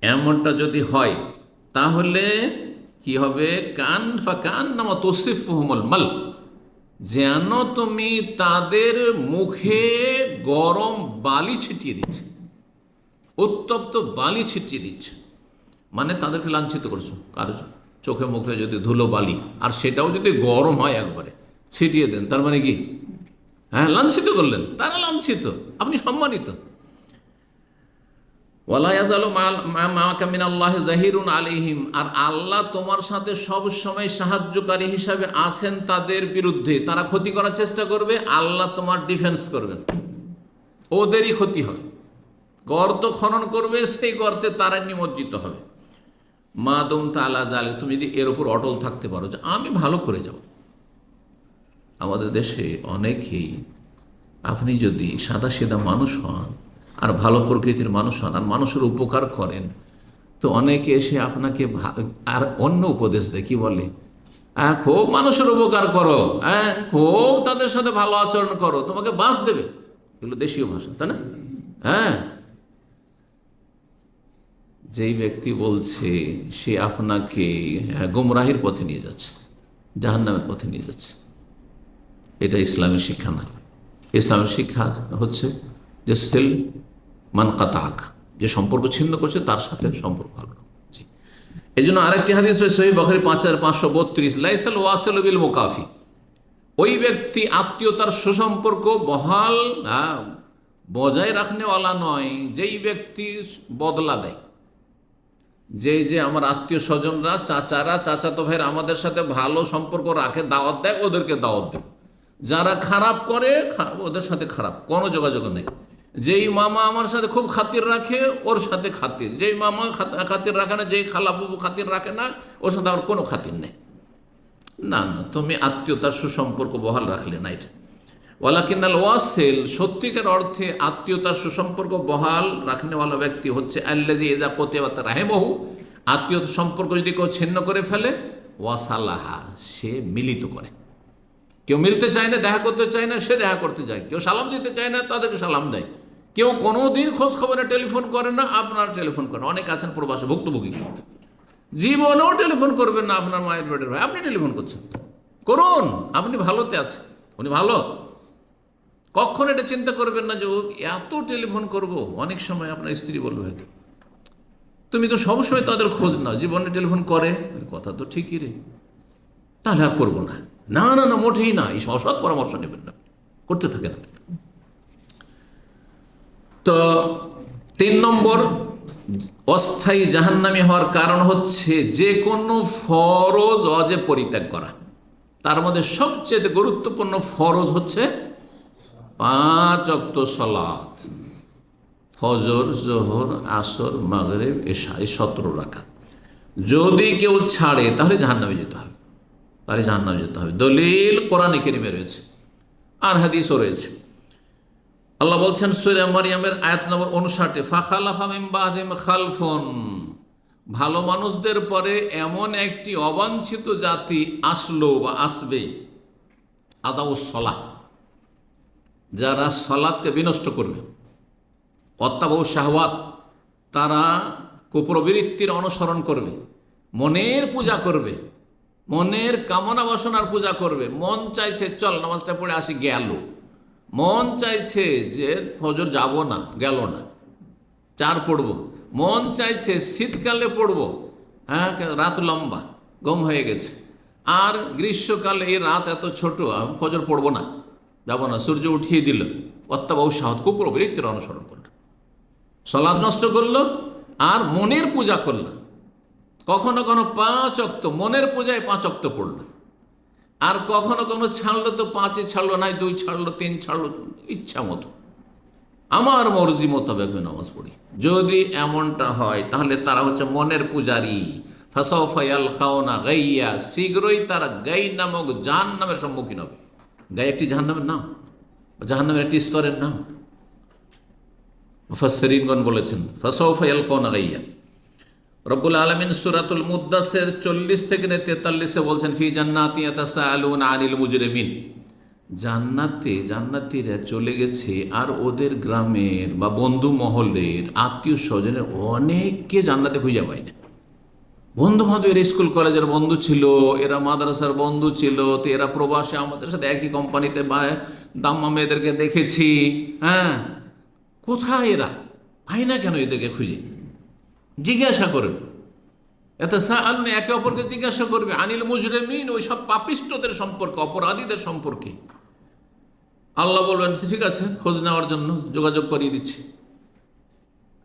এমনটা যদি হয় তাহলে কি হবে? কান ফাকান নামা তসিফুহুমুল মাল, যেন তুমি তাদের মুখে গরম বালি ছিটিয়ে দিচ্ছে, উত্তপ্ত বালি ছিটিয়ে দিচ্ছে। মানে তাদেরকে লাঞ্ছিত করছো। কার চোখে মুখে যদি ধুলো বালি, আর সেটাও যদি গরম হয় একবারে ছিটিয়ে দেন, তার মানে কি? হ্যাঁ, লাঞ্ছিত করলেন। তারা লাঞ্ছিত, আপনি সম্মানিত। ওয়ালা ইয়াজালু মাআকা মিনাল্লাহি যাহিরুন আলাইহিম, আর আল্লাহ তোমার সাথে সব সময় সাহায্যকারী হিসাবে আছেন তাদের বিরুদ্ধে। তারা ক্ষতি করার চেষ্টা করবে, আল্লাহ তোমার ডিফেন্স করবেন, ওদেরই ক্ষতি হবে। গর্ত খনন করবে, সেই গর্তে তারা নিমজ্জিত হবে। মা দুমতা আলা যালিক, তুমি যদি এর উপর অটল থাকতে পারো যে আমি ভালো করে যাব। আমাদের দেশে অনেকেই, আপনি যদি সাদাসিধা মানুষ হন আর ভালো প্রকৃতির মানুষ হন আর মানুষের উপকার করেন, তো অনেকে এসে আপনাকে আর অন্য উপদেশ দেয়, কি বলে? খুব মানুষের উপকার করো, খুব তাদের সাথে ভালো আচরণ করো, তোমাকে বাঁচ দেবে। এগুলো দেশীয় ভাষা, তাই না? হ্যাঁ, যেই ব্যক্তি বলছে সে আপনাকে গুমরাহির পথে নিয়ে যাচ্ছে, জাহান্নামের পথে নিয়ে যাচ্ছে। এটা ইসলামের শিক্ষা না। ইসলামের শিক্ষা হচ্ছে যে সেল মান কাতাক, যে সম্পর্ক ছিন্ন করছে তার সাথে সম্পর্ক ভালো। এই জন্য আরেকটি হাদিস রয়েছে সহিহ বুখারী 5532, লাইসাল ওয়াসিলু বিল মুকাফি, ওই ব্যক্তি আত্মীয়তার সুসম্পর্ক বহাল বজায় রাখনেওয়ালা নয় যেই ব্যক্তি বদলা দেয়। যে আমার আত্মীয় স্বজনরা, চাচারা, চাচাতো ভাইয়ের আমাদের সাথে ভালো সম্পর্ক রাখে, দাওয়াত দেয়, ওদেরকে দাওয়াত দেব। যারা খারাপ করে ওদের সাথে খারাপ, কোনো যোগাযোগ নেই। যেই মামা আমার সাথে খুব খাতির রাখে, ওর সাথে খাতির। যেই মামা খাতির রাখে না, যেই খালাবাবু খাতির রাখে না, ওর সাথে আমার কোনো খাতির নেই। না না, তুমি আত্মীয়তার সুসম্পর্ক বহাল রাখলে না। এটা ওয়ালাকিন্নাল ওয়াসিল, সত্যিকার অর্থে আত্মীয়তার সুসম্পর্ক বহাল রাখনেওয়ালা ব্যক্তি হচ্ছে আল্লাযী ইযা কুতিবাত রাহিমাহু, আত্মীয়তার সম্পর্ক যদি কেউ ছিন্ন করে ফেলে, ওয়াসালাহা, সে মিলিত করে। কেউ মিলতে চায় না, দেখা করতে চায় না, সে দেখা করতে যায়। কেউ সালাম দিতে চায় না, তাদেরকে সালাম দেয়। কেউ কোনো দিন খোঁজ খবরে টেলিফোন করে না, আপনার টেলিফোন করেন। অনেক আছেন প্রবাসে ভুক্তভোগী, কিন্তু জীবনেও টেলিফোন করবেন না আপনার মায়ের পেটের ভাই, আপনি টেলিফোন করছেন, করুন, আপনি ভালোতে আছেন, উনি ভালো। কখন এটা চিন্তা করবেন না যে ও এত টেলিফোন করব। অনেক সময় আপনার স্ত্রী বলবে, হয়তো তুমি তো সবসময় তাদের খোঁজ নাও, জীবনে টেলিফোন করে, কথা তো ঠিকই রে, তাহলে আর করবো না। না না না, মোটেই না, এই অসৎ পরামর্শ নেবেন না, করতে থাকেন। তো 3 নম্বর অস্থায়ী জাহান্নামী হওয়ার কারণ হচ্ছে যে কোনো ফরজ ওয়াজিব পরিত্যাগ করা। তার মধ্যে সবচেয়ে গুরুত্বপূর্ণ ফরজ হচ্ছে 5 ওয়াক্ত সালাত, ফজর, জোহর, আসর, মাগরিব, এশা, এই 17 রাকাত। যদি কেউ ছাড়ে তাহলে জাহান্নামে যেতে হবে, তাহলে জাহান্নামে যেতে হবে। দলিল কোরআনে কারীমে রয়েছে আর হাদিসও রয়েছে। আল্লাহ বলছেন সূরা মারইয়ামের আয়াত নম্বর 59, ফাখালাফা মিন বাদিহিম খালফুন, ভালো মানুষদের পরে এমন একটি অবাঞ্ছিত জাতি আসলো বা আসবে, আদাউস সালাহ, যারা সালাতকে বিনষ্ট করবে, অত্যাবহ শাহওয়াত, তারা কুপ্রবৃত্তির অনুসরণ করবে, মনের পূজা করবে, মনের কামনা বাসনার পূজা করবে। মন চাইছে চল নামাজটা পড়ে আসি, গেল। মন চাইছে যে ফজর যাব না, গেল না, 4 পড়ব। মন চাইছে শীতকালে পড়ব, হ্যাঁ রাত লম্বা, গম হয়ে গেছে। আর গ্রীষ্মকালে এই রাত এত ছোট, ফজর পড়ব না, যাব না, সূর্য উঠিয়ে দিল। অত্যাবহ শাহওয়াত, কুপ্রবৃত্তির অনুসরণ করলো, সালাত নষ্ট করলো আর মনের পূজা করলো। কখনো কখনো 5 ওয়াক্ত মনের পূজায় 5 ওয়াক্ত পড়লো, আর কখনো কখনো ছাড়লো তো 5-ই ছাড়লো, নাই 2 ছাড়লো, 3 ছাড়লো, ইচ্ছা মতো, আমার মর্জি মোতাবেক নামাজ পড়ি। যদি এমনটা হয় তাহলে তারা হচ্ছে মনের পূজারী। ফাসাউফা ইয়ালকাউনা গাইয়া, শীঘ্রই তারা গাই নামক জাহান্নামের সম্মুখীন হবে। গাই একটি জাহান্নামের নাম, জাহান্নামের একটি স্তরের নাম। মুফাসসিরিনগণ বলেছেন ফাসাউফা ইয়ালকাউনা গাইয়া, রব্বুল আলামিন সূরাতুল মুদ্দাসির 40 থেকে 43-এ বলছেন, ফি জান্নাতি ইয়াতাসাআলুনা আনিল মুজরিমিন। জান্নাতীরা চলে গেছে আর ওদের গ্রামের বা বন্ধু মহলের আত্মীয় স্বজনের অনেককে জান্নাতে খুঁজে পায় না। বন্ধু বান্ধব, এরা স্কুল কলেজের বন্ধু ছিল, এরা মাদ্রাসার বন্ধু ছিল, তো এরা প্রবাসে আমাদের সাথে একই কোম্পানিতে বা দাম্মা এদেরকে দেখেছি। হ্যাঁ, কোথায় এরা? পাই না কেন এদেরকে খুঁজে? জিজ্ঞাসা করবে, এতে সাআলুনা, একে অপরকে জিজ্ঞাসা করবে, আনিল মুজরিমিন, ওই সব পাপিষ্ঠদের সম্পর্কে, অপরাধীদের সম্পর্কে। আল্লাহ বলবেন, ঠিক আছে, খোঁজ নেওয়ার জন্য যোগাযোগ করিয়ে দিচ্ছি।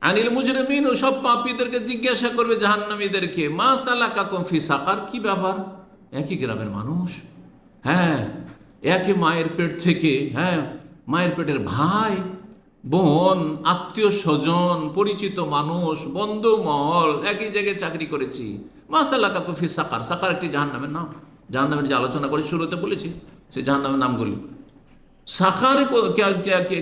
আনিল মুজরিমিন, ওই সব পাপীদেরকে জিজ্ঞাসা করবে, জাহান্নামীদেরকে, মা সালাকাকুম ফি সাকার, কি ব্যাপার? একই গ্রামের মানুষ, হ্যাঁ, একই মায়ের পেট থেকে, হ্যাঁ, মায়ের পেটের ভাই বোন, আত্মীয় স্বজন, পরিচিত মানুষ, বন্ধু মহল, একই জায়গায় চাকরি করেছি। মা সালাকাকুম ফি সাকার, সাকার একটি জাহান্নামের নাম। জাহান্নামের যে আলোচনা করে শুরুতে বলেছি, সেই জাহান্নামের নামগুলি। সাকারে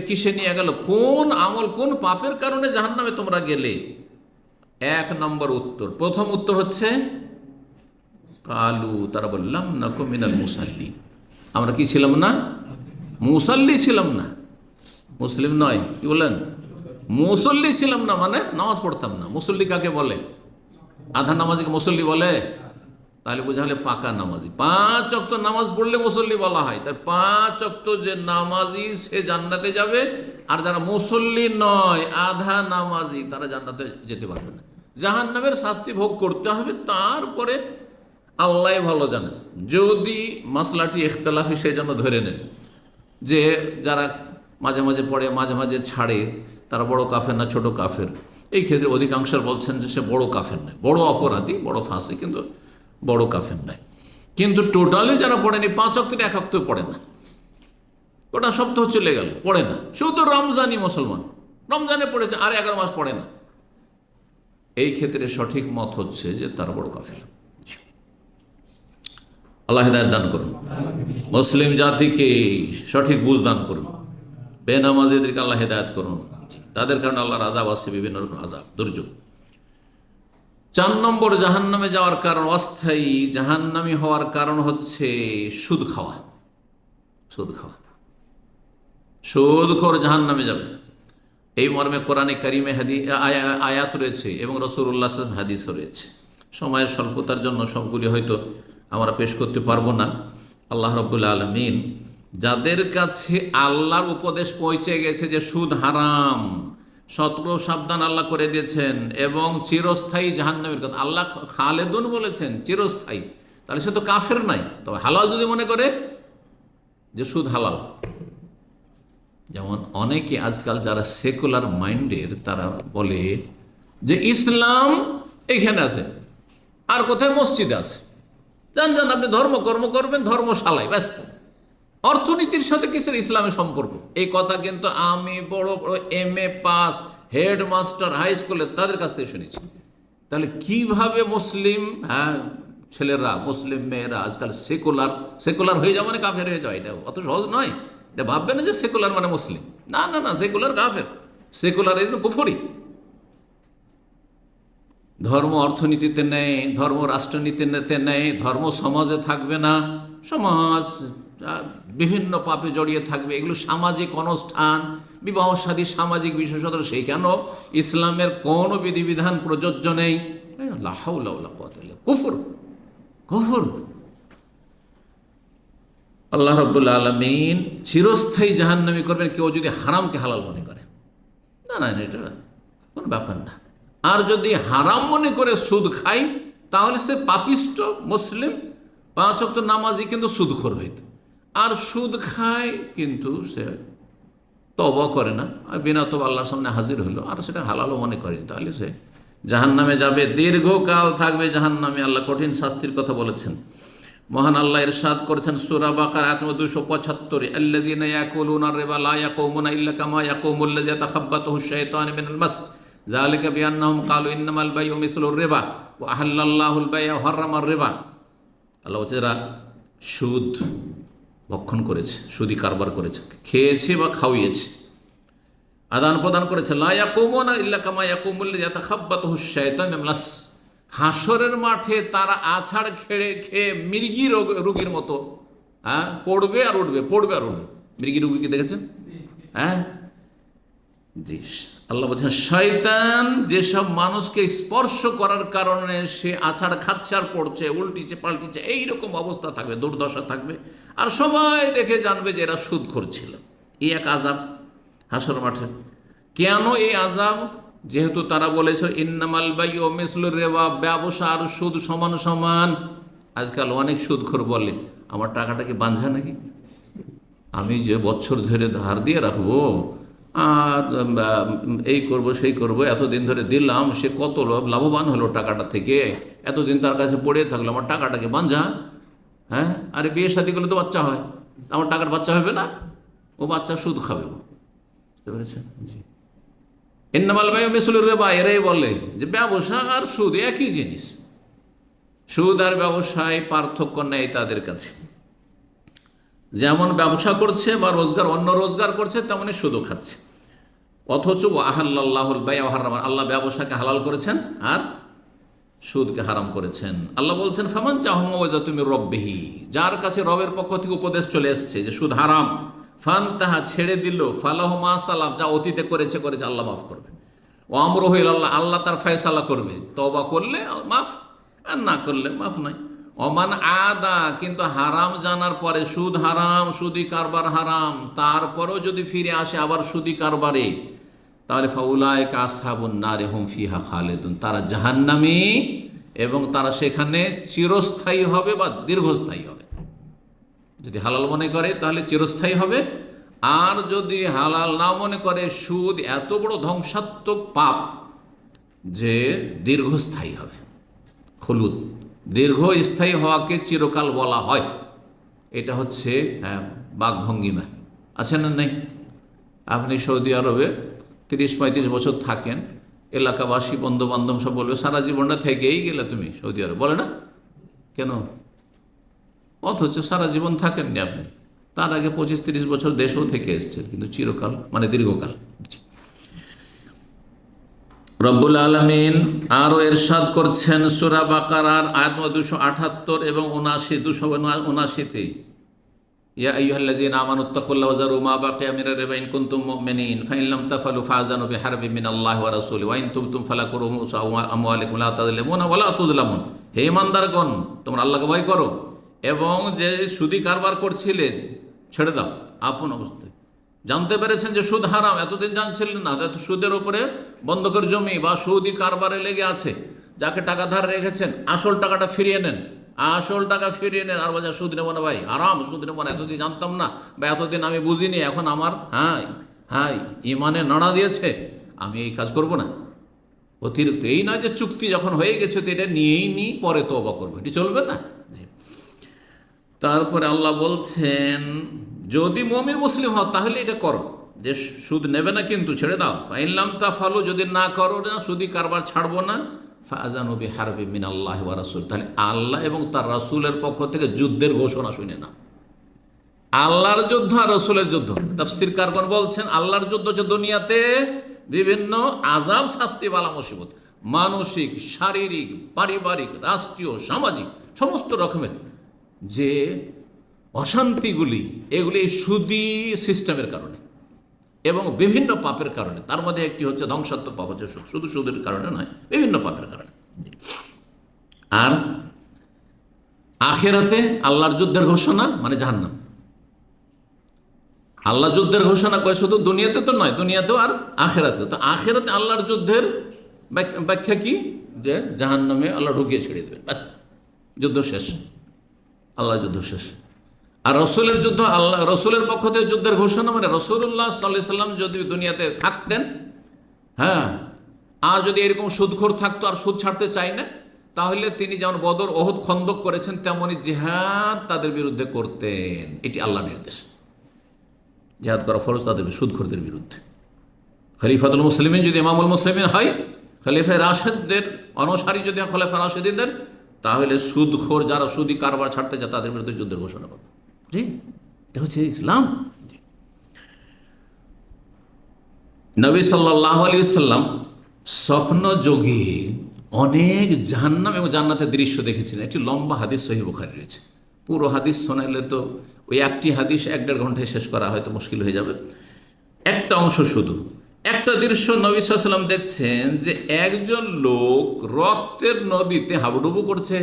কিসে নিয়ে গেল? কোন আমল, কোন পাপের কারণে জাহান্নামে তোমরা গেলে? 1 নম্বর উত্তর, প্রথম উত্তর হচ্ছে কালু, তারা বললাম নাকু মিনাল মুসাল্লি, আমরা কি ছিলাম না? মুসাল্লি ছিলাম না। মুসলিম নয়, কি বলেন? মুসল্লি ছিলাম না, মানে নামাজ পড়তাম না। মুসল্লি কাকে বলে? আধা নামাজিকে মুসল্লি বলে? তাহলে বোঝালে পাকা নামাজি। 5 ওয়াক্ত নামাজ পড়লে মুসল্লি বলা হয়। তার 5 ওয়াক্ত যে নামাজি সে জান্নাতে যাবে, আর যারা মুসল্লি নয়, আধা নামাজি, তারা জান্নাতে যেতে পারবে না। জাহান্নামের শাস্তি ভোগ করতে হবে। তারপরে আল্লাহ ভালো জানে, যদি মাসলাটি ইখতিলাফি, সেই জন্য ধরে নেন যে যারা মাঝে মাঝে পড়ে মাঝে মাঝে ছাড়ে, তারা বড় কাফের না ছোট কাফের। এই ক্ষেত্রে অধিকাংশ বলছেন যে সে বড় কাফের নয়, বড় অপরাধী, বড় ফাঁসি, কিন্তু বড় কাফের নয়। কিন্তু টোটালি যারা পড়েনি, 5 ওয়াক্তের 1 ওয়াক্ত পড়ে না, ওটা সপ্তাহ চলে গেল পড়ে না, শুধু রমজানই মুসলমান, রমজানে পড়েছে, আর 11 মাস পড়ে না, এই ক্ষেত্রে সঠিক মত হচ্ছে যে তারা বড় কাফের। আল্লাহ হিদায়াত দান করুন, মুসলিম জাতিকে সঠিক বুঝ দান করুন, বেনামাজিদেরকে আল্লাহ হিদায়াত করুন। তাদের কারণে আল্লাহর আযাব আসছে, বিভিন্ন রকম আযাব, দুর্যোগ। 4 নম্বর জাহান্নামে যাওয়ার কারণ, অস্থায়ী জাহান্নামী হওয়ার কারণ হচ্ছে সুদ খাওয়া। সুদ খাওয়া, সুদখোর জাহান্নামে যাবে, এই মর্মে কোরআনে কারিমে আয়াত রয়েছে এবং রাসূলুল্লাহ সাল্লাল্লাহু আলাইহি ওয়াসাল্লাম হাদিসও রয়েছে। সময়ের স্বল্পতার জন্য সবগুলি হয়তো আমরা পেশ করতে পারবো না। আল্লাহ রাব্বুল আলামিন যাদের কাছে আল্লাহর উপদেশ পৌঁছে গেছে যে সুদ হারাম, সতর্ক সাবধান আল্লাহ করে দিয়েছেন, এবং চিরস্থায়ী জাহান্নামের কথা আল্লাহ খালেদুন বলেছেন, চিরস্থায়ী, তাহলে সে তো কাফের নাই। তবে হালাল যদি মনে করে যে সুদ হালাল, যেমন অনেকে আজকাল যারা সেকুলার মাইন্ডের, তারা বলে যে ইসলাম এইখানে আছে, আর কোথায়? মসজিদে আছে। যান যান, আপনি ধর্মকর্ম করবেন, ধর্মশালায়, ব্যাস। অর্থনীতির সাথে কিসের ইসলামের সম্পর্ক? এই কথা কিন্তু আমি বড় বড় MA পাস হেডমাস্টার হাই স্কুলে তাদের কাছ থেকে শুনেছি। তাহলে কিভাবে মুসলিম, হ্যাঁ, ছেলেরা, মুসলিম মেয়েরা আজকাল সেকুলার হয়ে যাওয়া মানে কাফের হয়ে যাওয়া, এটা অত সহজ নয়। এটা ভাববে না যে সেকুলার মানে মুসলিম, না না না, সেকুলার কাফের, সেকুলার এই জন্য কুফরি। ধর্ম অর্থনীতিতে নেই, ধর্ম রাষ্ট্রনীতিতে নেই, ধর্ম সমাজে থাকবে না, সমাজ বিভিন্ন পাপে জড়িয়ে থাকবে। এগুলো সামাজিক অনুষ্ঠান, বিবাহ শাদী, সামাজিক বিশেষত, সেইখানেও ইসলামের কোনো বিধিবিধান প্রযোজ্য নেই। লা হাওলা ওয়ালা কুওয়াতা ইল্লা বিল্লাহ, কুফর, কুফর। আল্লাহ রাব্বুল আলামিন চিরস্থায়ী জাহান্নামী করবেন কেউ যদি হারামকে হালাল মনে করে। না না, এটা কোনো ব্যাপার না। আর যদি হারাম মনে করে সুদ খায়, তাহলে সে পাপিষ্ট মুসলিম, 5 ওয়াক্ত নামাজি, কিন্তু সুদখোর হইত। আর সুদ খায় কিন্তু সে তওবা করে না, আর বিনা তওবা আল্লাহর সামনে হাজির হলো, আর সেটা হালালও মনে করেনি, তাহলে সে জাহান্নামে যাবে, দীর্ঘকাল থাকবে জাহান্নামে। আল্লাহ কঠিন শাস্তির কথা বলেছেন। মহান আল্লাহ ইরশাদ করেছেন সূরা বাকারা আয়াত 275, আল্লাযীনা ইয়াকুলুনা রিবা লা ইয়াকুমুনা ইল্লা কামা ইয়াকুমুল্লাযী ইয়াতাখাব্বাতুহু আশ-শাইতানু মিনাল মাস, যালিকা বিআন্নাহুম ক্বালু ইন্নামাল বাইউ মিসলুর রিবা ওয়া আহাল্লাল্লাহুল বাই'a ওয়া হাররামার রিবা। আল্লাহ বলছে যারা সুদ ভক্ষণ করেছে, সুদি কারবার করেছে, খেয়েছে বা খাওয়িয়েছে, আদান প্রদান করেছে, লা ইয়াকুমুনা ইল্লা কামা ইয়াকুমুল্লাযী ইয়াতাখাব্বাতুহু আশ-শাইতানু মিনাল মাস, হাসরের মাঠে তারা আছাড় খেয়ে খেয়ে মৃগী রোগীর মতো, হ্যাঁ, পড়বে আর উঠবে, পড়বে আর উঠবে। মৃগী রোগীকে দেখেছেন? হ্যাঁ, জি। আল্লাহ বলছেন শয়তান যেসব মানুষকে স্পর্শ করার কারণে সে আছাড় খাচ্ছে আর পড়ছে, উল্টিছে পাল্টিছে, এইরকম অবস্থা থাকবে, দুর্দশা থাকবে, আর সবাই দেখে জানবে যে এরা সুদ করছিল। এই এক আযাব হাসর মাঠে। কেন এই আযাব? যেহেতু তারা বলেছে ইন্নামাল বাইউ মিসলুর রিবা, ব্যবসা আর সুদ সমান সমান। আজকাল অনেক সুদখোর বলে আমার টাকাটা কি বাঞ্ঝা নাকি, আমি যে বছর ধরে ধার দিয়ে রাখবো আর এই করব সেই করব, এতদিন ধরে দিলাম, সে কত লাভবান হলো টাকাটা থেকে, এতদিন তার কাছে পড়ে থাকলো, আমার টাকাটাকে বাঞ্ঝা। হ্যাঁ, আরে বিয়ে শাদী করলে তো বাচ্চা হয়, আমার টাকার বাচ্চা হবে না? ও বাচ্চা সুদ খাবে, বুঝতে পেরেছেন? জি। ইন্নামাল বাইউ মিসলুর রিবা, এরাই বলে যে ব্যবসা আর সুদ একই জিনিস, সুদ আর ব্যবসায় পার্থক্য নেই তাদের কাছে। যেমন ব্যবসা করছে বা রোজগার, অন্য রোজগার করছে, তেমনি সুদও খাচ্ছে। অথচ আহাল্লাহুল বাই'a ওয়া হারামা, আল্লাহ ব্যবসাকে হালাল করেছেন আর সুদকে হারাম করেছেন। আল্লাহ বলছেন ফামান জাহুম ওয়াজাতু মির রাব্বিহি, যার কাছে রবের পক্ষ থেকে উপদেশ চলে এসেছে যে সুদ হারাম, ফানতাহা, ছেড়ে দিল, ফালাহু মা সালাফ, যা অতীতে করেছে আল্লাহ মাফ করবে। ও আমরুহু ইলাল্লাহ, আল্লাহ তার ফয়সালা করবে, তওবা করলে মাফ আর না করলে মাফ নাই। অমান আদা, কিন্তু হারাম জানার পরে, সুদ হারাম, সুদি কারবার হারাম, তারপরেও যদি ফিরে আসে আবার সুদি কারবারে, তাহলে ফাউলাইকা আসহাবুন নার হুম ফিহা খালিদুন, তারা জাহান্নামী এবং তারা সেখানে চিরস্থায়ী হবে বা দীর্ঘস্থায়ী হবে। যদি হালাল মনে করে তাহলে চিরস্থায়ী হবে, আর যদি হালাল না মনে করে, সুদ এত বড় ধ্বংসাত্মক পাপ যে দীর্ঘস্থায়ী হবে। খুলুদ, দীর্ঘস্থায়ী হওয়াকে চিরকাল বলা হয়। এটা হচ্ছে বাকভঙ্গিমা, আছে না নেই? আপনি সৌদি আরবে 30-35 বছর থাকেন, এলাকাবাসী বন্ধুবান্ধব সব বলবে সারা জীবনটা থেকেই গেলে তুমি সৌদি আরব, বলে না কেন? অথচ সারা জীবন থাকেননি আপনি, তার আগে 25-30 বছর দেশেও থেকে এসছেন, কিন্তু চিরকাল মানে দীর্ঘকাল। রব্বুল আলামিন আরও ইরশাদ করছেন সূরা বাকারার আয়াত 278 এবং 279-তে, ইয়া আইয়ুহাল্লাযীনা আমানুত্তাকুল্লাহা ওয়া যারু মা বাকিয়া মিনার রিবা ইন কুনতুম মুমিনিন ফাইন লাম তাফআলু ফাআযানু বিহারবিন মিনাল্লাহি ওয়া রাসূলিহি ওয়া ইন তুবতুম ফালাকুম রুউসু আমওয়ালিকুম লা তাযলিমুনা ওয়া লা তুযলামুন। হে ঈমানদারগণ, তোমরা আল্লাহকে ভয় করো এবং যে সুদি কারবার করছিলে ছেড়ে দাও আপন অবস্থায়। জানতে পেরেছেন যে সুদ হারাম, এতদিন জানছিলেন না, সুদের ওপরে বন্ধকের জমি বা সুদি কারবারে লেগে আছে, যাকে টাকা ধার রেখেছেন আসল টাকাটা ফিরিয়ে নেন, আসল টাকা ফিরিয়ে নেন। আর বলছেন সুদ নেবো না ভাই, আরাম, সুদ নেবো না, এতদিন জানতাম না বা এতদিন আমি বুঝিনি, এখন আমার হ্যাঁ ইমানে নাড়া দিয়েছে, আমি এই কাজ করব না। অতিরিক্ত এই নয় যে চুক্তি যখন হয়ে গেছে তো এটা নিয়েই নিই, পরে তওবা করবো, এটি চলবে না। জি। তারপরে আল্লাহ বলছেন যদি মুমিন মুসলিম হও তাহলে এটা করো, যে সুদ নেবে না কিন্তু ছেড়ে দাও। ফাইন লাম তাফআলু, যদি না করো না, সুদি কারবার ছাড়বো না, ফাআযানু বিহারবিন মিনাল্লাহি ওয়া রাসূল, তাহলে আল্লাহ এবং তার রাসূলের পক্ষ থেকে যুদ্ধের ঘোষণা শুনে না। আল্লাহর যুদ্ধ আর রাসূলের যুদ্ধ, তাফসীরকারগণ বলছেন আল্লাহর যুদ্ধ যে দুনিয়াতে বিভিন্ন আযাব, শাস্তি, বালা মুসিবত, মানসিক, শারীরিক, পারিবারিক, রাষ্ট্রীয়, সামাজিক, সমস্ত রকমের যে অশান্তিগুলি, এগুলি সুদি সিস্টেমের কারণে এবং বিভিন্ন পাপের কারণে। তার মধ্যে একটি হচ্ছে ধ্বংসাত্মক পাপ, হচ্ছে শুধু সুদের কারণে নয়, বিভিন্ন পাপের কারণে। আর আখিরাতে আল্লাহর যুদ্ধের ঘোষণা মানে জাহান্নাম। আল্লাহ যুদ্ধের ঘোষণা করে শুধু দুনিয়াতে তো নয়, দুনিয়াতেও আর আখিরাতেও। তো আখিরাতে আল্লাহর যুদ্ধের ব্যাখ্যা কি? যে জাহান্নামে আল্লাহ ঢুকিয়ে ছেড়ে দেবেন, ব্যাস, যুদ্ধ শেষ, আল্লাহ যুদ্ধ শেষ। আর রসুলের যুদ্ধ, আল্লাহ রসুলের পক্ষ থেকে যুদ্ধের ঘোষণা মানে রাসূলুল্লাহ সাল্লাল্লাহু আলাইহি সাল্লাম যদি দুনিয়াতে থাকতেন, আর যদি এরকম সুদখোর থাকতো আর সুদ ছাড়তে চায় না, তাহলে তিনি যেমন বদর, ওহুদ, খন্দক করেছেন, তেমনই জিহাদ তাদের বিরুদ্ধে করতেন। এটি আল্লাহর নির্দেশ, জিহাদ করা ফরজ তাদের সুদখোরদের বিরুদ্ধে। খলিফাতুল মুসলিমিন যদি ইমামুল মুসলিমিন হয়, খলিফায়ে রাশেদদের অনুসারী যদি খলিফায়ে রাশেদিনদের, তাহলে সুদখোর যারা সুদি কারবার ছাড়তে চায় তাদের বিরুদ্ধে যুদ্ধের ঘোষণা করবে। জি, এটা হচ্ছে ইসলাম। নবী সাল্লাল্লাহু আলাইহি ওয়াসাল্লাম স্বপ্নযোগে অনেক জাহান্নাম এবং জান্নাতের দৃশ্য দেখেছিলেন। একটি লম্বা হাদিস সহিহ বুখারী রয়েছে। পুরো হাদিস শোনাইলে তো ওই একটি হাদিস 1-1.5 ঘন্টায় শেষ করা হয়তো মুশকিল হয়ে যাবে। একটা অংশ শুধু, একটা দৃশ্য নবী সাল্লাল্লাহু আলাইহি ওয়াসাল্লাম দেখছেন যে একজন লোক রক্তের নদীতে হাবুডুবু করছে,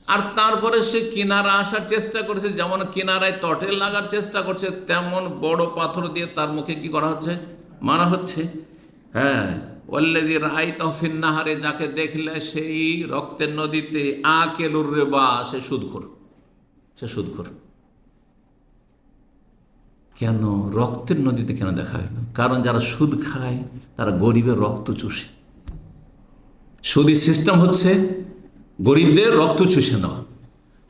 আর তারপরে সে কিনারা আসার চেষ্টা করছে, যেমন কিনারায় তটে লাগার চেষ্টা করছে, তেমন বড় পাথর দিয়ে তার মুখে কি করা হচ্ছে, মারা হচ্ছে। হ্যাঁ, ওয়াল্লাযী রাআইতাহু ফিন নাহারে, যাকে দেখলে সেই রক্তের নদীতে আকেলুর রিবা, সে সুদখোর, সে সুদখোর। কেন রক্তের নদীতে কেন দেখা হয় না? কারণ যারা সুদ খায় তারা গরিবের রক্ত চুষে। সুদের সিস্টেম হচ্ছে গরিবদের রক্ত চুষে নেওয়া।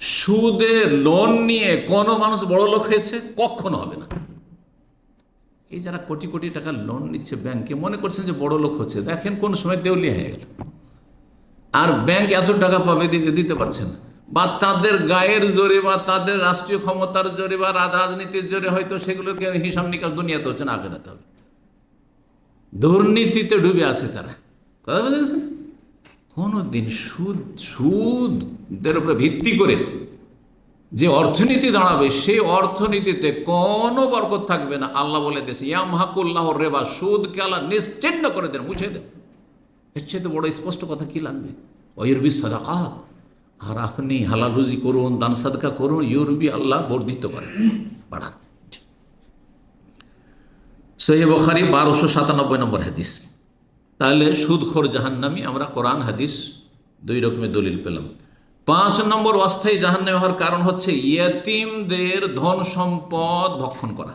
সুদে লোন নিয়ে কোনো মানুষ বড় লোক হয়েছে? কখনো হবে না। এই যারা কোটি কোটি টাকা লোন নিচ্ছে ব্যাংকে, মনে করছেন যে বড় লোক হচ্ছে, দেখেন কোন সময় দেউলিয়া হয়ে গেল, আর ব্যাংক এত টাকা পাবে দিতে পারছে না। বা তাদের গায়ের জোরে বা তাদের রাষ্ট্রীয় ক্ষমতার জোরে বা রাজনীতির জোরে হয়তো সেগুলোকে হিসাব নিকাশ দুনিয়াতে হচ্ছে না, আখেরাতে হবে। দুর্নীতিতে ডুবে আছে তারা, কথা বুঝতে পেরেছেন? কোনোদিন সুদের উপরে ভিত্তি করে যে অর্থনীতি দাঁড়াবে, সেই অর্থনীতিতে কোনো বরকত থাকবে না। আল্লাহ বলে দিয়েছে ইয়ামহাকুল্লাহর রিবা, সুদকে আল্লাহ নিশ্চিহ্ন করে দেন, মুছে দেন। এর চেয়ে বড় স্পষ্ট কথা কি লাগবে? ওয়ুরবি সাদাকাত, আর আপনি হালাল রুজি করুন, দান সাদকা করুন, ইউরবি, আল্লাহ বর্ধিত করেন, বাড়ান। সহিহ বুখারী 1297 নম্বর হাদিস। তাহলে সুদখোর জাহান্নামী, আমরা কোরআন হাদিস দুই রকমের দলিল পেলাম। 5 নম্বর অস্থায়ী জাহান্নামী হওয়ার কারণ হচ্ছে ইয়েতিমদের ধন সম্পদ ভক্ষণ করা।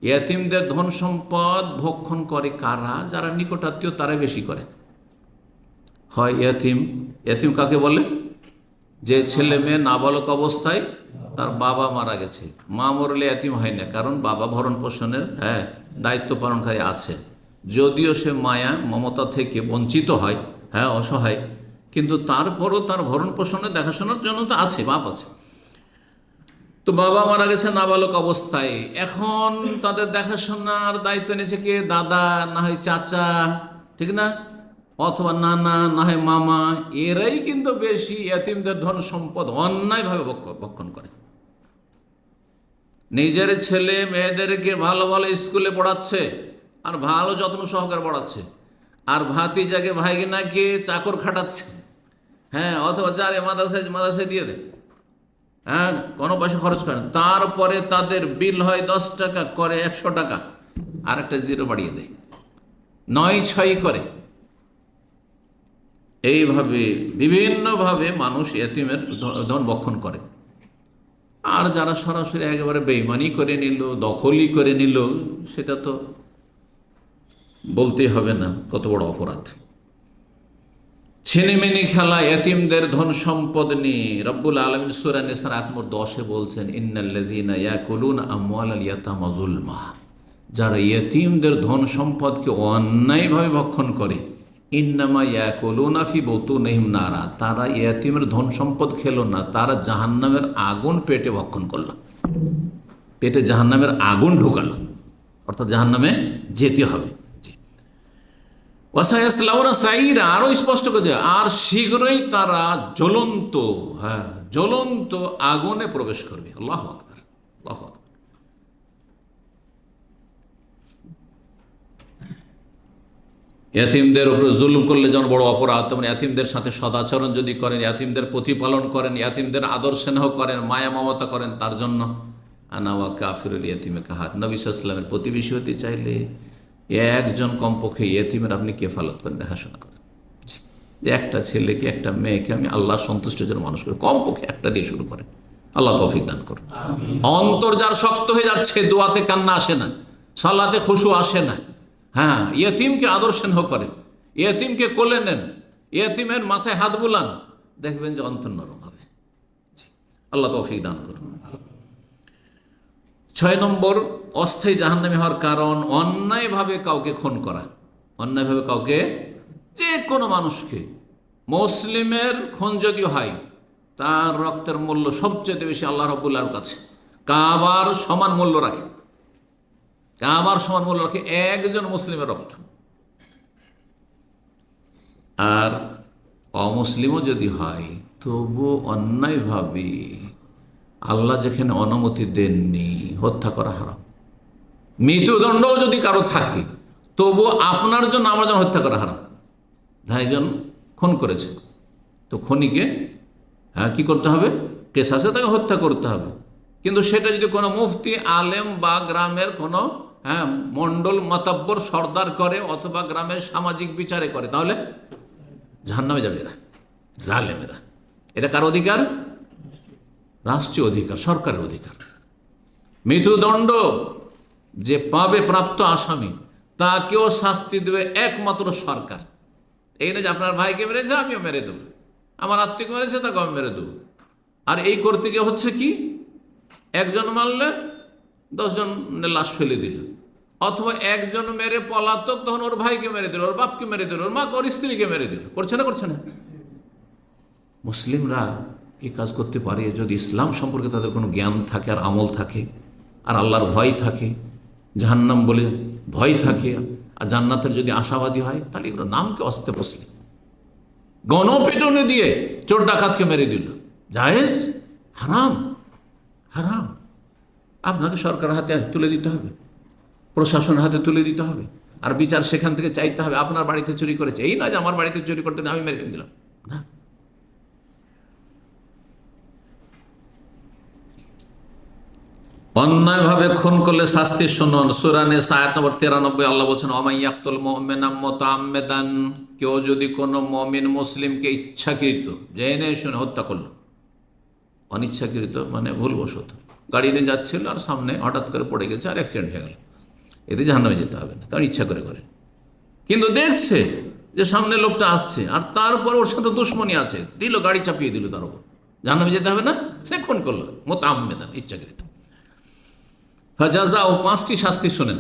ইয়েতিমদের ধন সম্পদ ভক্ষণ করে কারা? যারা নিকটাত্মীয় তারাই বেশি করে। হয় ইয়েতিম, ইয়েতিম কাকে বলে? যে ছেলে মেয়ে নাবালক অবস্থায় তার বাবা মারা গেছে। মা মরলে ইয়েতিম হয় না, কারণ বাবা ভরণ পোষণের দায়িত্ব পালনকারী আছে। যদিও সে মায়া মমতা থেকে বঞ্চিত হয়, অসহায়, কিন্তু তারপরও তার ভরণ পোষণে দেখাশোনার জন্য তো আছে, বাপ আছে। তো বাবা মারা গেছে নাবালক অবস্থায়, এখন তাদের দেখাশোনার দায়িত্ব নিয়েছে কে? দাদা, না হয় চাচা, ঠিক না, অথবা নানা, না হয় মামা। এরাই কিন্তু বেশি ইয়েতিমদের ধন সম্পদ অন্যায়ভাবে ভক্ষণ করে। নিজের ছেলে মেয়েদেরকে ভালো ভালো স্কুলে পড়াচ্ছে আর ভালো যত্ন সহকারে পড়াচ্ছে, আর ভাতিজাকে ভাইগিনাকে চাকর খাটাচ্ছে, অথবা যারে মাদ্রাসায় দিয়ে দেয়, কোনো পয়সা খরচ করেন। তারপরে তাদের বিল হয় 10 টাকা, করে 100 টাকা, আর একটা জিরো বাড়িয়ে দেয়, 9-6 করে। এইভাবে বিভিন্নভাবে মানুষ ইয়েতিমের ধন ভক্ষণ করে। আর যারা সরাসরি একেবারে বেঈমানি করে নিল, দখলই করে নিল, সেটা তো বলতেই হবে না কত বড় অপরাধ। ছিনিমিনি খেলা ইয়েতিমদের ধন সম্পদ নিয়ে রব্বুল আলামিন সূরা নিসার আয়াত নম্বর 10-এ বলছেন ইন্নাল্লাযীনা ইয়াকুলুনা আমওয়ালাল ইয়াতামা যুলমা, যারা ইয়েতিমদের ধন সম্পদকে অন্যায়ভাবে ভক্ষণ করে, ইন্নামা ইয়াকুলুনা ফি বুতুনিহিম নারা, তারা ইয়েতিমের ধন সম্পদ খেলো না, তারা জাহান্নামের আগুন পেটে ভক্ষণ করলো, পেটে জাহান্নামের আগুন ঢোকালো, অর্থাৎ জাহান্নামে যেতে হবে। ওয়াসায়াসলাউনা সাইরা, আরো স্পষ্ট করে দেয়, আর শীঘ্রই তারা জ্বলন্ত আগুনে প্রবেশ করবে। আল্লাহু আকবার, আল্লাহু আকবার। ইয়াতিমদের উপরে জুলুম করলে যেমন বড় অপরাধ, তেমন ইয়াতিমদের সাথে সদাচরণ যদি করেন, ইয়াতিমদের প্রতিপালন করেন, ইয়াতিমদের আদর স্নেহ করেন, মায়া মমতা করেন, তার জন্য আনা ওয়া কাফিরুল ইয়াতিমে কাহাত, নবী সাল্লাল্লাহু আলাইহি ওয়াসাল্লামের প্রতিবেশী হতে চাইলে একজন কমপক্ষে ইয়েতিমের আপনি কেফালত করেন, দেখাশোনা করেন। যে একটা ছেলেকে, একটা মেয়েকে আমি আল্লাহ সন্তুষ্টের জন্য মানুষ করি, কমপক্ষে একটা দিয়ে শুরু করেন। আল্লাহ তৌফিক দান করুন। অন্তর যার শক্ত হয়ে যাচ্ছে, দোয়াতে কান্না আসে না, সালাতে খুশু আসে না, ইয়েতিমকে আদর স্নেহ করেন, ইয়েতিমকে কোলে নেন, ইয়েতিমের মাথায় হাত বুলান, দেখবেন যে অন্তর নরম হবে। আল্লাহ তৌফিক দান করুন। 6 নম্বর অস্থায়ী জাহান্নামী হওয়ার কারণ অন্যায়ভাবে কাউকে খুন করা। অন্যায়ভাবে কাউকে, যে কোনো মানুষকে, মুসলিমের খুন যদি হয়, তার রক্তের মূল্য সবচেয়ে বেশি আল্লাহ রাব্বুল আলামিনের কাছে। কাবার সমান মূল্য রাখে, কাবার সমান মূল্য রাখে একজন মুসলিমের রক্ত। আর অমুসলিমও যদি হয় তবু অন্যায়ভাবে আল্লাহ যেখানে অনুমতি দেননি হত্যা করা হারাম। মৃত্যুদণ্ডও যদি কারো থাকে তবু আপনার জন্য আমার জন্য হত্যা করা হারাম। একজন খুন করেছে, তো খুনিকে কি করতে হবে? কেসাসে তাকে হত্যা করতে হবে। কিন্তু সেটা যদি কোনো মুফতি আলেম বা গ্রামের কোনো মণ্ডল মাতাব্বর সর্দার করে অথবা গ্রামের সামাজিক বিচারে করে, তাহলে জাহান্নামে যাবে এরা, জালেমেরা। এটা কার অধিকার? রাষ্ট্রীয় অধিকার, সরকারের অধিকার। মৃত্যুদণ্ড যে পাবে প্রাপ্ত আসামি, তাকেও শাস্তি দেবে একমাত্র সরকার। এই না যে আপনার ভাইকে মেরেছে আমিও মেরে দেবো, আমার আত্মীয় মেরেছে তাকে আমি মেরে দেবো। আর এই করতে গিয়ে হচ্ছে কি, একজন মারলে 10 জনের লাশ ফেলে দিল, অথবা একজন মেরে পলাতক তখন ওর ভাইকে মেরে দিল, ওর বাপকে মেরে দিল, ওর মাকে, ওর স্ত্রীকে মেরে দিল। করছে না? করছে না? মুসলিমরা এই কাজ করতে পারে যদি ইসলাম সম্পর্কে তাদের কোনো জ্ঞান থাকে আর আমল থাকে আর আল্লাহর ভয় থাকে, জাহান্নাম বলে ভয় থাকে আর জান্নাতের যদি আশাবাদী হয়, তাহলে এগুলো নামকে অস্তে বসলে গণপিটুনি দিয়ে চোর ডাকাতকে মেরে দিল, জায়েজ? হারাম, হারাম। আপনাকে সরকারের হাতে তুলে দিতে হবে, প্রশাসনের হাতে তুলে দিতে হবে, আর বিচার সেখান থেকে চাইতে হবে। আপনার বাড়িতে চুরি করেছে, এই নয় যে আমার বাড়িতে চুরি করতে আমি মেরে দিলাম, না। অন্যায়ভাবে খুন করলে শাস্তি শুনুন। সূরা নিসা আয়াত নম্বর 93 আল্লাহ বলছেন, ওমাইয়াকতুল মুমিনা মুতাআম্মিদান, কেউ যদি কোনো মুমিন মুসলিমকে ইচ্ছাকৃত জেনে শুনে হত্যা করলো, অনিচ্ছাকৃত মানে ভুলবশত গাড়ি নিয়ে যাচ্ছিল আর সামনে হঠাৎ করে পড়ে গেছে আর অ্যাক্সিডেন্ট হয়ে গেল, এতে জাহান্নামে যেতে হবে না, কারণ ইচ্ছা করে করে। কিন্তু দেখছে যে সামনে লোকটা আসছে আর তারপর ওর সাথে দুশ্মনী আছে, দিল গাড়ি চাপিয়ে দিল তার উপর, জাহান্নামে যেতে হবে না? সে খুন করলো মুতাআম্মিদান, ইচ্ছাকৃত। ফাজাজা ও 5টি শাস্তি শোনেন,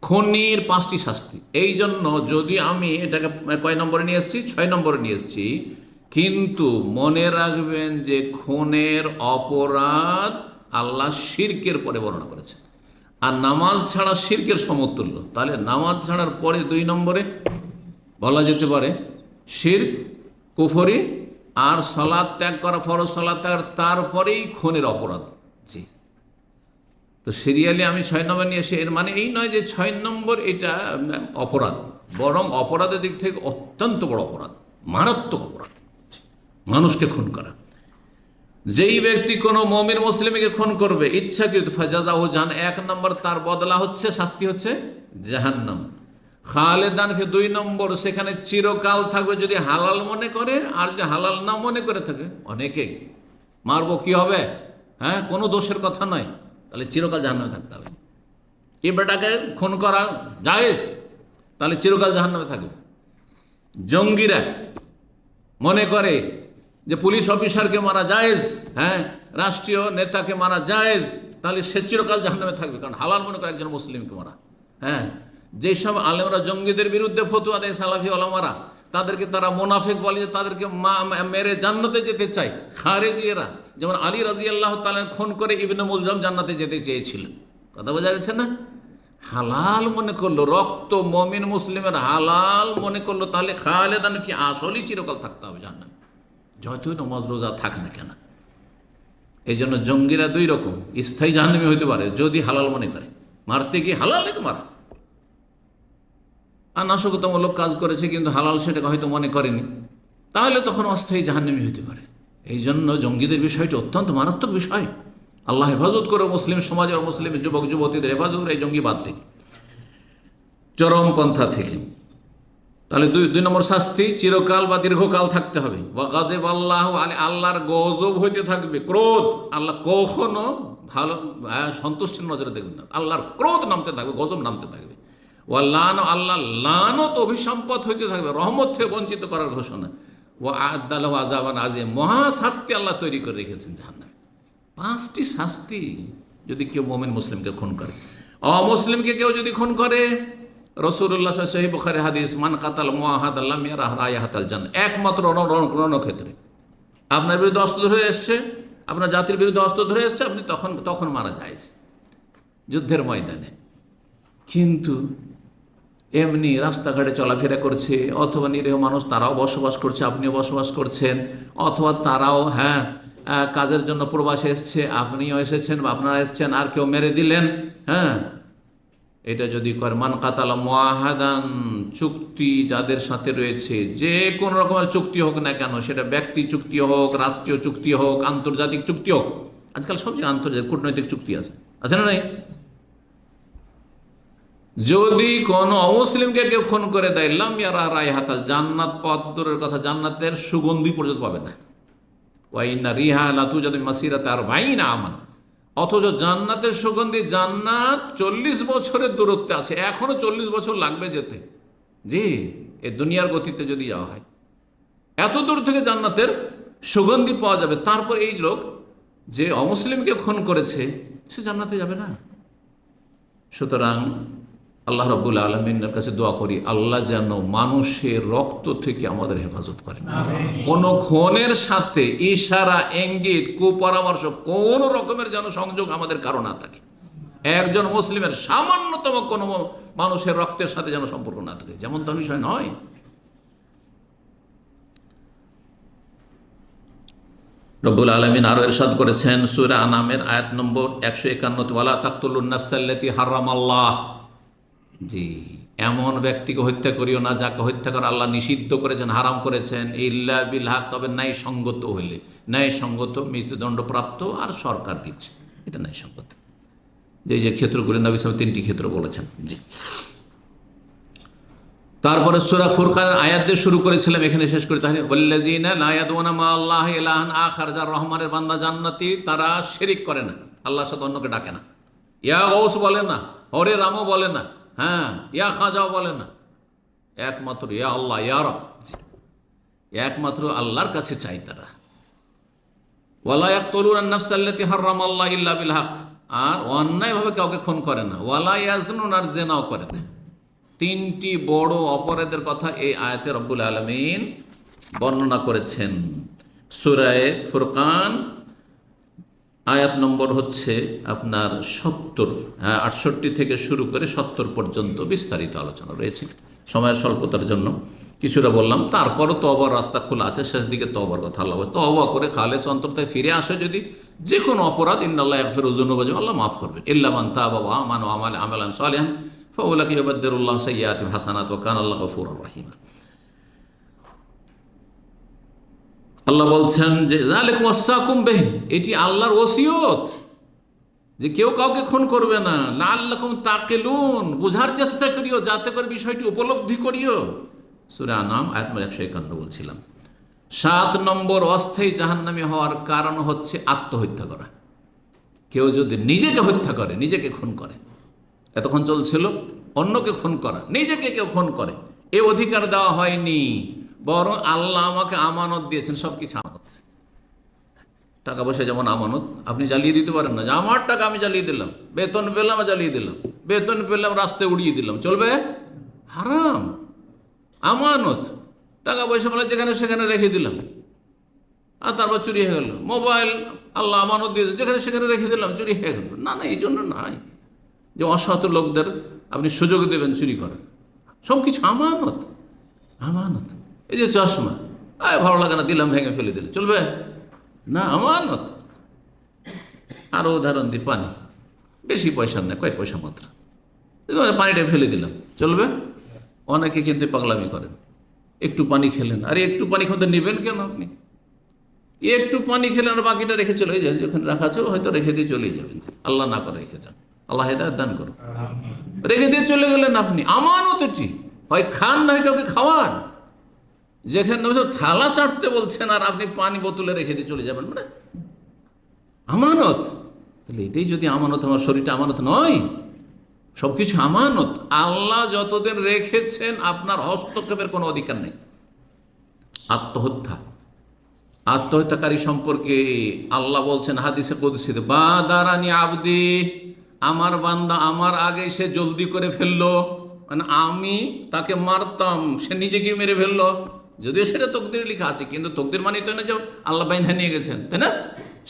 খুনির 5টি শাস্তি। এই জন্য যদি আমি এটাকে কয় নম্বরে নিয়ে এসেছি? 6 নম্বরে নিয়ে এসেছি। কিন্তু মনে রাখবেন যে খুনের অপরাধ আল্লাহ শিরকের পরে বর্ণনা করেছে, আর নামাজ ছাড়া শিরকের সমতুল্য। তাহলে নামাজ ছাড়ার পরে 2 নম্বরে বলা যেতে পারে শিরক, কুফরি, আর সালাত ত্যাগ করা, ফরজ সালাত ত্যাগ, তারপরেই খুনের অপরাধ। জি, তো সিরিয়ালি আমি 6 নম্বর নিয়ে এসে, এর মানে এই নয় যে 6 নম্বর এটা অপরাধ, বরং অপরাধের দিক থেকে অত্যন্ত বড় অপরাধ, মারাত্মক অপরাধ, মানুষকে খুন করা। যেই ব্যক্তি কোনো মুমিন মুসলিমকে খুন করবে ইচ্ছাকৃত, ফাজাজাহু জাহান্নাম, 1 নম্বর তার বদলা হচ্ছে, শাস্তি হচ্ছে জাহান্নাম। খালেদান ফি, 2 নম্বর সেখানে চিরকাল থাকবে যদি হালাল মনে করে, আর যদি হালাল না মনে করে থাকে, অনেকে মারবো কি হবে, কোনো দোষের কথা নয়, তাহলে চিরকাল জাহান্নামে থাকতে হবে। এই বেটাকে খুন করা জায়েজ, তাহলে চিরকাল জাহান্নামে থাকবে। জঙ্গিরা মনে করে যে পুলিশ অফিসারকে মারা জায়েজ, রাষ্ট্রীয় নেতাকে মারা জায়েজ, তাহলে সে চিরকাল জাহান্নামে থাকবে, কারণ হালাল মনে করে একজন মুসলিমকে মারা। যেসব আলেমরা জঙ্গিদের বিরুদ্ধে ফতোয়া দেয়, সালাফি ওলামারা, তাদেরকে তারা মুনাফিক বলে, যে তাদেরকে মেরে জান্নাতে যেতে চায়। খারেজিয়েরা যেমন আলী রাদিয়াল্লাহু তাআলা খুন করে ইবনে মুলজাম জান্নাতে যেতে চেয়েছিলেন। কথা বোঝা গেছে না? হালাল মনে করলো, রক্ত মুমিন মুসলিমের হালাল মনে করলো, তাহলে খালেদান ফি, আসলেই চিরকাল থাকতে হবে জান্নাতে, যতই নামাজ রোজা থাক না কেন। এই জন্য জঙ্গিরা 2 রকম, স্থায়ী জাহান্নামী হইতে পারে যদি হালাল মনে করে, মারতে গিয়ে হালাল লেগে মারা, আর নাশকতামূলক কাজ করেছে কিন্তু হালাল সেটাকে হয়তো মনে করেনি, তাহলে তখন অস্থায়ী জাহান্নামী হতে পারে। এই জন্য জঙ্গিদের বিষয়টি অত্যন্ত মারাত্মক বিষয়। আল্লাহ হেফাজত করে মুসলিম সমাজের মুসলিম যুবক যুবতীদের হেফাজত করে এই জঙ্গিবাদ থেকে, চরমপন্থা থেকে। তাহলে 2 নম্বর শাস্তি, চিরকাল বা দীর্ঘকাল থাকতে হবে। ওয়াগাদিব আল্লাহ, আল্লাহর গজব হইতে থাকবে, ক্রোধ। আল্লাহ কখনো ভালো সন্তুষ্টির নজরে দেখবেন না, আল্লাহর ক্রোধ নামতে থাকবে, গজব নামতে থাকবে। ওয়াল্লান, আল্লাহ লানত, অভিসম্পদ হইতে থাকবে, রহমত থেকে বঞ্চিত করার ঘোষণা। ও আদালাহু আযাবান আযীম, মহা শাস্তি আল্লাহ তৈরি করে রেখেছেন জাহান্নামে। 5টি শাস্তি যদি কেউ মুমিন মুসলিমকে খুন করে। অমুসলিমকে কেউ যদি খুন করে, রাসূলুল্লাহ সাল্লাল্লাহু আলাইহি ওয়াসাল্লাম, সহিহ বুখারী হাদিস, মান কাতাল মুআহাদান লাম ইয়ারাহ রায়াহাতাল জান্নাহ, একমাত্র রণক্ষেত্রে আপনার বিরুদ্ধে অস্ত্র ধরে এসছে, আপনার জাতির বিরুদ্ধে অস্ত্র ধরে এসছে, আপনি তখন মারা যায় যুদ্ধের ময়দানে। কিন্তু এমনি রাস্তাঘাটে চলাফেরা করছে, অথবা নিরীহ মানুষ তারাও বসবাস করছে, আপনিও বসবাস করছেন, অথবা তারাও কাজের জন্য প্রবাসে এসছে, আপনিও এসেছেন বা আপনারা এসছেন, আর কেউ মেরে দিলেন, এটা যদি করে মান কাতালা মুআহাদান, চুক্তি যাদের সাথে রয়েছে, যে কোনো রকমের চুক্তি হোক না কেন, সেটা ব্যক্তি চুক্তি হোক, রাষ্ট্রীয় চুক্তি হোক, আন্তর্জাতিক চুক্তি হোক, আজকাল সবচেয়ে আন্তর্জাতিক কূটনৈতিক চুক্তি আছে না নাই? যদি কোনো অমুসলিমকে কেউ খুন করে দেয়, লাম ইয়ারা রাইহাতাল জান্নাত, পথ দূরের কথা, জান্নাতের সুগন্ধি পর্যন্ত পাবে না। ওয়াইন্না রিহা লাতুজাদু মাসিরাতা আরবাঈনা আমান, অথচ জান্নাতের সুগন্ধি, জান্নাত 40 বছরের দূরত্বে আছে, এখনো 40 বছর লাগবে যেতে। জি, এই দুনিয়ার গতিতে যদি যাওয়া হয়, এত দূর থেকে জান্নাতের সুগন্ধি পাওয়া যাবে। তারপর এই লোক যে অমুসলিমকে খুন করেছে, সে জান্নাতে যাবে না। সুতরাং আল্লাহ রাব্বুল আলামিনের কাছে দোয়া করি, আল্লাহ যেন মানুষের রক্ত থেকে আমাদের হেফাজত করেন। কোন খুনের সাথে ইশারা, ইঙ্গিত, কুপরামর্শ, কোন রকমের যেন সংযোগ আমাদের কারো না থাকে। একজন মুসলিমের সামান্যতম কোনো মানুষের রক্তের সাথে যেন সম্পর্ক না থাকে, যেমন তো বিষয় নয়। রব্বুল আলামিন আরো ইরশাদ করেছেন সূরা আনামের আয়াত নম্বর 151, ওয়ালা তাকতুলুন নাফসাল্লাতী হারামাল্লাহ। জি, এমন ব্যক্তিকে হত্যা করিও না যাকে হত্যা করা আল্লাহ নিষিদ্ধ করেছেন, হারাম করেছেন, ইল্লা বিল হক, তবে ন্যায় সঙ্গত হইলে। ন্যায় সঙ্গত, মৃত্যুদণ্ডপ্রাপ্ত আর সরকার দিচ্ছে, এটা ন্যায় সঙ্গত। যে ক্ষেত্রগুলি নবী সাল্লাল্লাহু আলাইহি ওয়াসাল্লাম 3টি ক্ষেত্র বলেছেন। জি, তারপরে সূরা ফুরকানের আয়াত দিয়ে শুরু করেছিলাম, এখানে শেষ করে তাহলে ওয়াল্লাযীনা লা ইয়াদউনা মা আল্লাহি ইলাহান আখার, যার রহমানের বান্দা জান্নাতি, তারা শিরিক করে না, আল্লাহর সাথে অন্যকে ডাকে না। ইয়া গৌস বলে না, হরে রামও বলে না, ইয়া খাজাও বলে না, একমাত্র ইয়া আল্লাহ, ইয়া রব, একমাত্র আল্লাহর কাছে চাই তারা। ওয়ালা ইয়াকতুলুনা আন-নাফসাল্লাতী হারামাল্লাহু ইল্লা বিল হক, আর অন্যায়ভাবে কাউকে খুন করে না। ওয়ালা ইয়াজনুন, আর জিনাও করে না। 3টি বড় অপরাধের কথা এই আয়াতে রব্বুল আলামিন বর্ণনা করেছেন। সূরা ফুরকান আয়াত নম্বর হচ্ছে আপনার 70, 68 থেকে শুরু করে 70 পর্যন্ত বিস্তারিত আলোচনা রয়েছে। সময়ের স্বল্পতার জন্য কিছুটা বললাম। তারপরও তওবার রাস্তা খোলা আছে, শেষ দিকে তওবার কথা আল্লাহ বলে, তওবা করে খালেস অন্তর থেকে ফিরে আসে যদি যে কোনো অপরাধ, ইন্নাল্লাহা ইয়াগফিরুয যুনুবা জামিআ, আল্লাহ মাফ করবেন। ইল্লা মান তাবা ওয়া আমানা ওয়া আমালা আমালান সালিহান ফাউলাইকা ইউবাদদিলুল্লাহু সাইয়্যাতিহিম হাসানাত ওয়া কানা আল্লাহু গফুরুর রহিম। আল্লাহ বলছেন যে যালিকুম ওয়াসাকুম বিহি, এটি আল্লাহর ওসিয়ত যে কেউ কাউকে খুন করবে না। লাআল্লাকুম তাকিলুন, বুঝার চেষ্টা করিও যাতে করে বিষয়টি উপলব্ধি করিও। সূরা আনাম আয়াত নম্বর 151 বলছিলাম। 7 নম্বর অস্থায়ী জাহান্নামী হওয়ার কারণ হচ্ছে আত্মহত্যা করা। কেউ যদি নিজেকে হত্যা করে, নিজেকে খুন করে, এতক্ষণ চলছিল অন্যকে খুন করা, নিজেকে কেউ খুন করে, এই অধিকার দেওয়া হয়নি, বরং আল্লাহ আমাকে আমানত দিয়েছেন। সব কিছু আমানত, টাকা পয়সা যেমন আমানত, আপনি জ্বালিয়ে দিতে পারেন না যে আমার টাকা আমি জ্বালিয়ে দিলাম, বেতন পেলাম জ্বালিয়ে দিলাম, বেতন পেলাম রাস্তায় উড়িয়ে দিলাম, চলবে? হারাম। আমানত, টাকা পয়সা বলে যেখানে সেখানে রেখে দিলাম, আর তারপর চুরি হয়ে গেল। মোবাইল আল্লাহ আমানত দিয়েছে, যেখানে সেখানে রেখে দিলাম, চুরি হয়ে গেল। না, এই জন্য নয় যে অসৎ লোকদের আপনি সুযোগ দেবেন চুরি করার। সব কিছু আমানত, আমানত। এই যে চশমা, ভালো লাগে না, দিলাম, ভেঙে ফেলে দিলে, চলবে? না, আমানত। আরও উদাহরণ দিই, পানি, বেশি পয়সা নেই, কয়েক পয়সা মাত্র, পানিটা ফেলে দিলাম, চলবে? অনেকে কিন্তু পাগলামি করেন, একটু পানি খেলেন, আরে একটু পানি খেতে নেবেন কেন আপনি? একটু পানি খেলেন আর বাকিটা রেখে চলে যান, যখন রাখা আছে হয়তো রেখে দিয়ে চলেই যাবেন। আল্লাহ না করে রেখে যান, আল্লাহ হেদায়েত দান করুন। রেখে দিয়ে চলে গেলেন আপনি, আমানত এটি, হয় খান না হয় কাউকে খাওয়ান। যেখানে থালা চাটতে বলছেন আর আপনি পানি বোতলে রেখে দিয়ে চলে যাবেন, মানে আমানত। তাহলে এটাই যদি আমানত, আমার শরীরটা আমানত নয়? সব কিছু আমানত। আল্লাহ যতদিন রেখেছেন আপনার হস্তক্ষেপের কোনো অধিকার নেই। আত্মহত্যাকারী সম্পর্কে আল্লাহ বলছেন হাদিসে কুদসিতে, বাদারানি আবদি, আমার বান্দা আমার আগে সে জলদি করে ফেললো, মানে আমি তাকে মারতাম, সে নিজেকে মেরে ফেললো। যদিও সেটা তকদিরে লেখা আছে, কিন্তু তকদির মানে তো না যে আল্লাহ বাইন্ধা নিয়ে গেছেন, তাই না?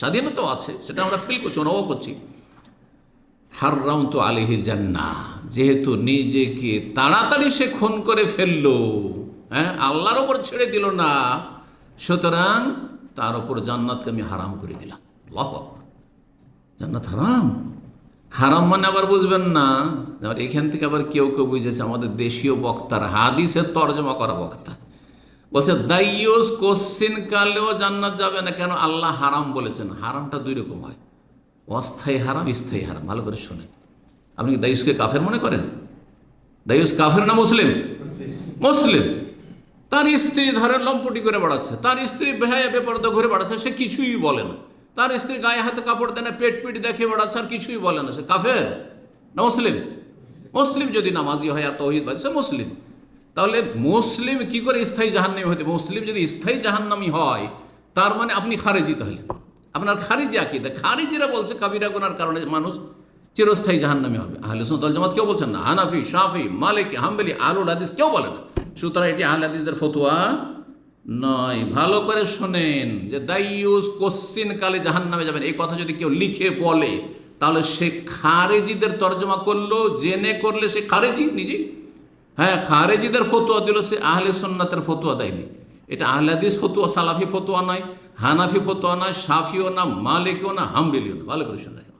স্বাধীনতাও আছে, সেটা আমরা ফিল করছি, অনুভব করছি। হাররামতু আলাইহিল জান্নাহ, যেহেতু নিজেকে তাড়াতাড়ি সে খুন করে ফেললো, হ্যাঁ, আল্লাহর ওপর ছেড়ে দিল না, সুতরাং তার ওপর জান্নাতকে আমি হারাম করে দিলাম। আল্লাহু আকবার। জান্নাত হারাম, হারাম মানে আবার বুঝবেন না, আবার এখান থেকে আবার কেউ কেউ বুঝেছে আমাদের দেশীয় বক্তার, হাদিসের তর্জমা করা বক্তা বলছে দাইয়ুস কোশ্চিন কালেও জান্নাত যাবে না, কেন? আল্লাহ হারাম বলেছেন। হারামটা দুই রকম হয়, অস্থায়ী হারাম, স্থায়ী হারাম। ভালো করে শোনেন। আপনি কি দাইয়ুসকে কাফের মনে করেন? দাইয়ুস কাফের না মুসলিম? মুসলিম। তার স্ত্রী ধারে লম্পটি করে বেড়াচ্ছে, তার স্ত্রী বেহায়া বেপরদা ঘুরে বেড়াচ্ছে, সে কিছুই বলে না। তার স্ত্রী গায়ে হাতে কাপড় দেয় না, পেট পিট দেখে বেড়াচ্ছে, আর কিছুই বলে না। সে কাফের না মুসলিম? মুসলিম যদি নামাজি হয় আর তৌহিদবাদী, সে মুসলিম। তাহলে মুসলিম কি করে স্থায়ী জাহান্নামী হতে? মুসলিম যদি স্থায়ী জাহান্নামী হয়, তার মানে আপনি খারিজি। তাহলে আপনার খারিজি আকীদা। খারিজিরা বলছে কাবিরা গুনার কারণে মানুষ চিরস্থায়ী জাহান্নামী হবে। আহলে সুন্নাত ওয়াল জামাত কেউ বলছেন না, হানাফি, শাফি, মালিকি, হাম্বলি, আহলুল হাদিস কেউ বলে না। সুতরাং এটি আহলে হাদিসদের ফতোয়া নয়। ভালো করে শোনেন যে দাইয়ুস কোশ্চিন কালে জাহান্নামে যাবেন, এই কথা যদি কেউ লিখে বলে, তাহলে সে খারেজিদের তর্জমা করলো, জেনে করলে সে খারেজি নিজে। হ্যাঁ, খারেজিদের ফতোয়া দিল, সে আহলে সুন্নাতের ফতোয়া দেয়নি। এটা আহলে হাদিস ফতোয়া, সালাফি ফতোয়া নয়, হানাফি ফতোয়া নয়, শাফিও না, মালিকিও না, হাম্বলিও না। ভালো করে শুনে রাখেন।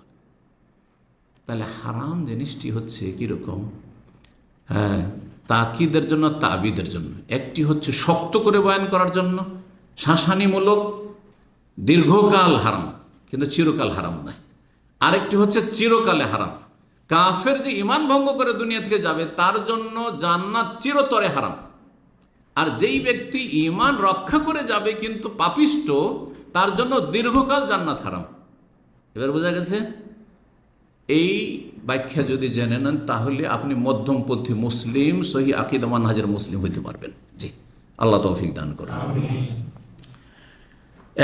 তাহলে হারাম জিনিসটি হচ্ছে কীরকম? হ্যাঁ, তাকিদের জন্য, তাবিদের জন্য। একটি হচ্ছে শক্ত করে বয়ান করার জন্য, শাসানিমূলক, দীর্ঘকাল হারাম, কিন্তু চিরকাল হারাম নয়। আরেকটি হচ্ছে চিরকালে হারাম। কাফের যে ইমান ভঙ্গ করে দুনিয়া থেকে যাবে, তার জন্য জান্নাত চিরতরে হারাম। আর যেই ব্যক্তি ইমান রক্ষা করে যাবে কিন্তু পাপিষ্ট, তার জন্য দীর্ঘকাল জান্নাত হারাম। এবার বোঝা গেছে? এই ব্যাখ্যা যদি জেনে নেন, তাহলে আপনি মধ্যমপন্থী মুসলিম, সহি আকীদা মানহাজের মুসলিম হইতে পারবেন। জি, আল্লাহ তৌফিক দান করুন।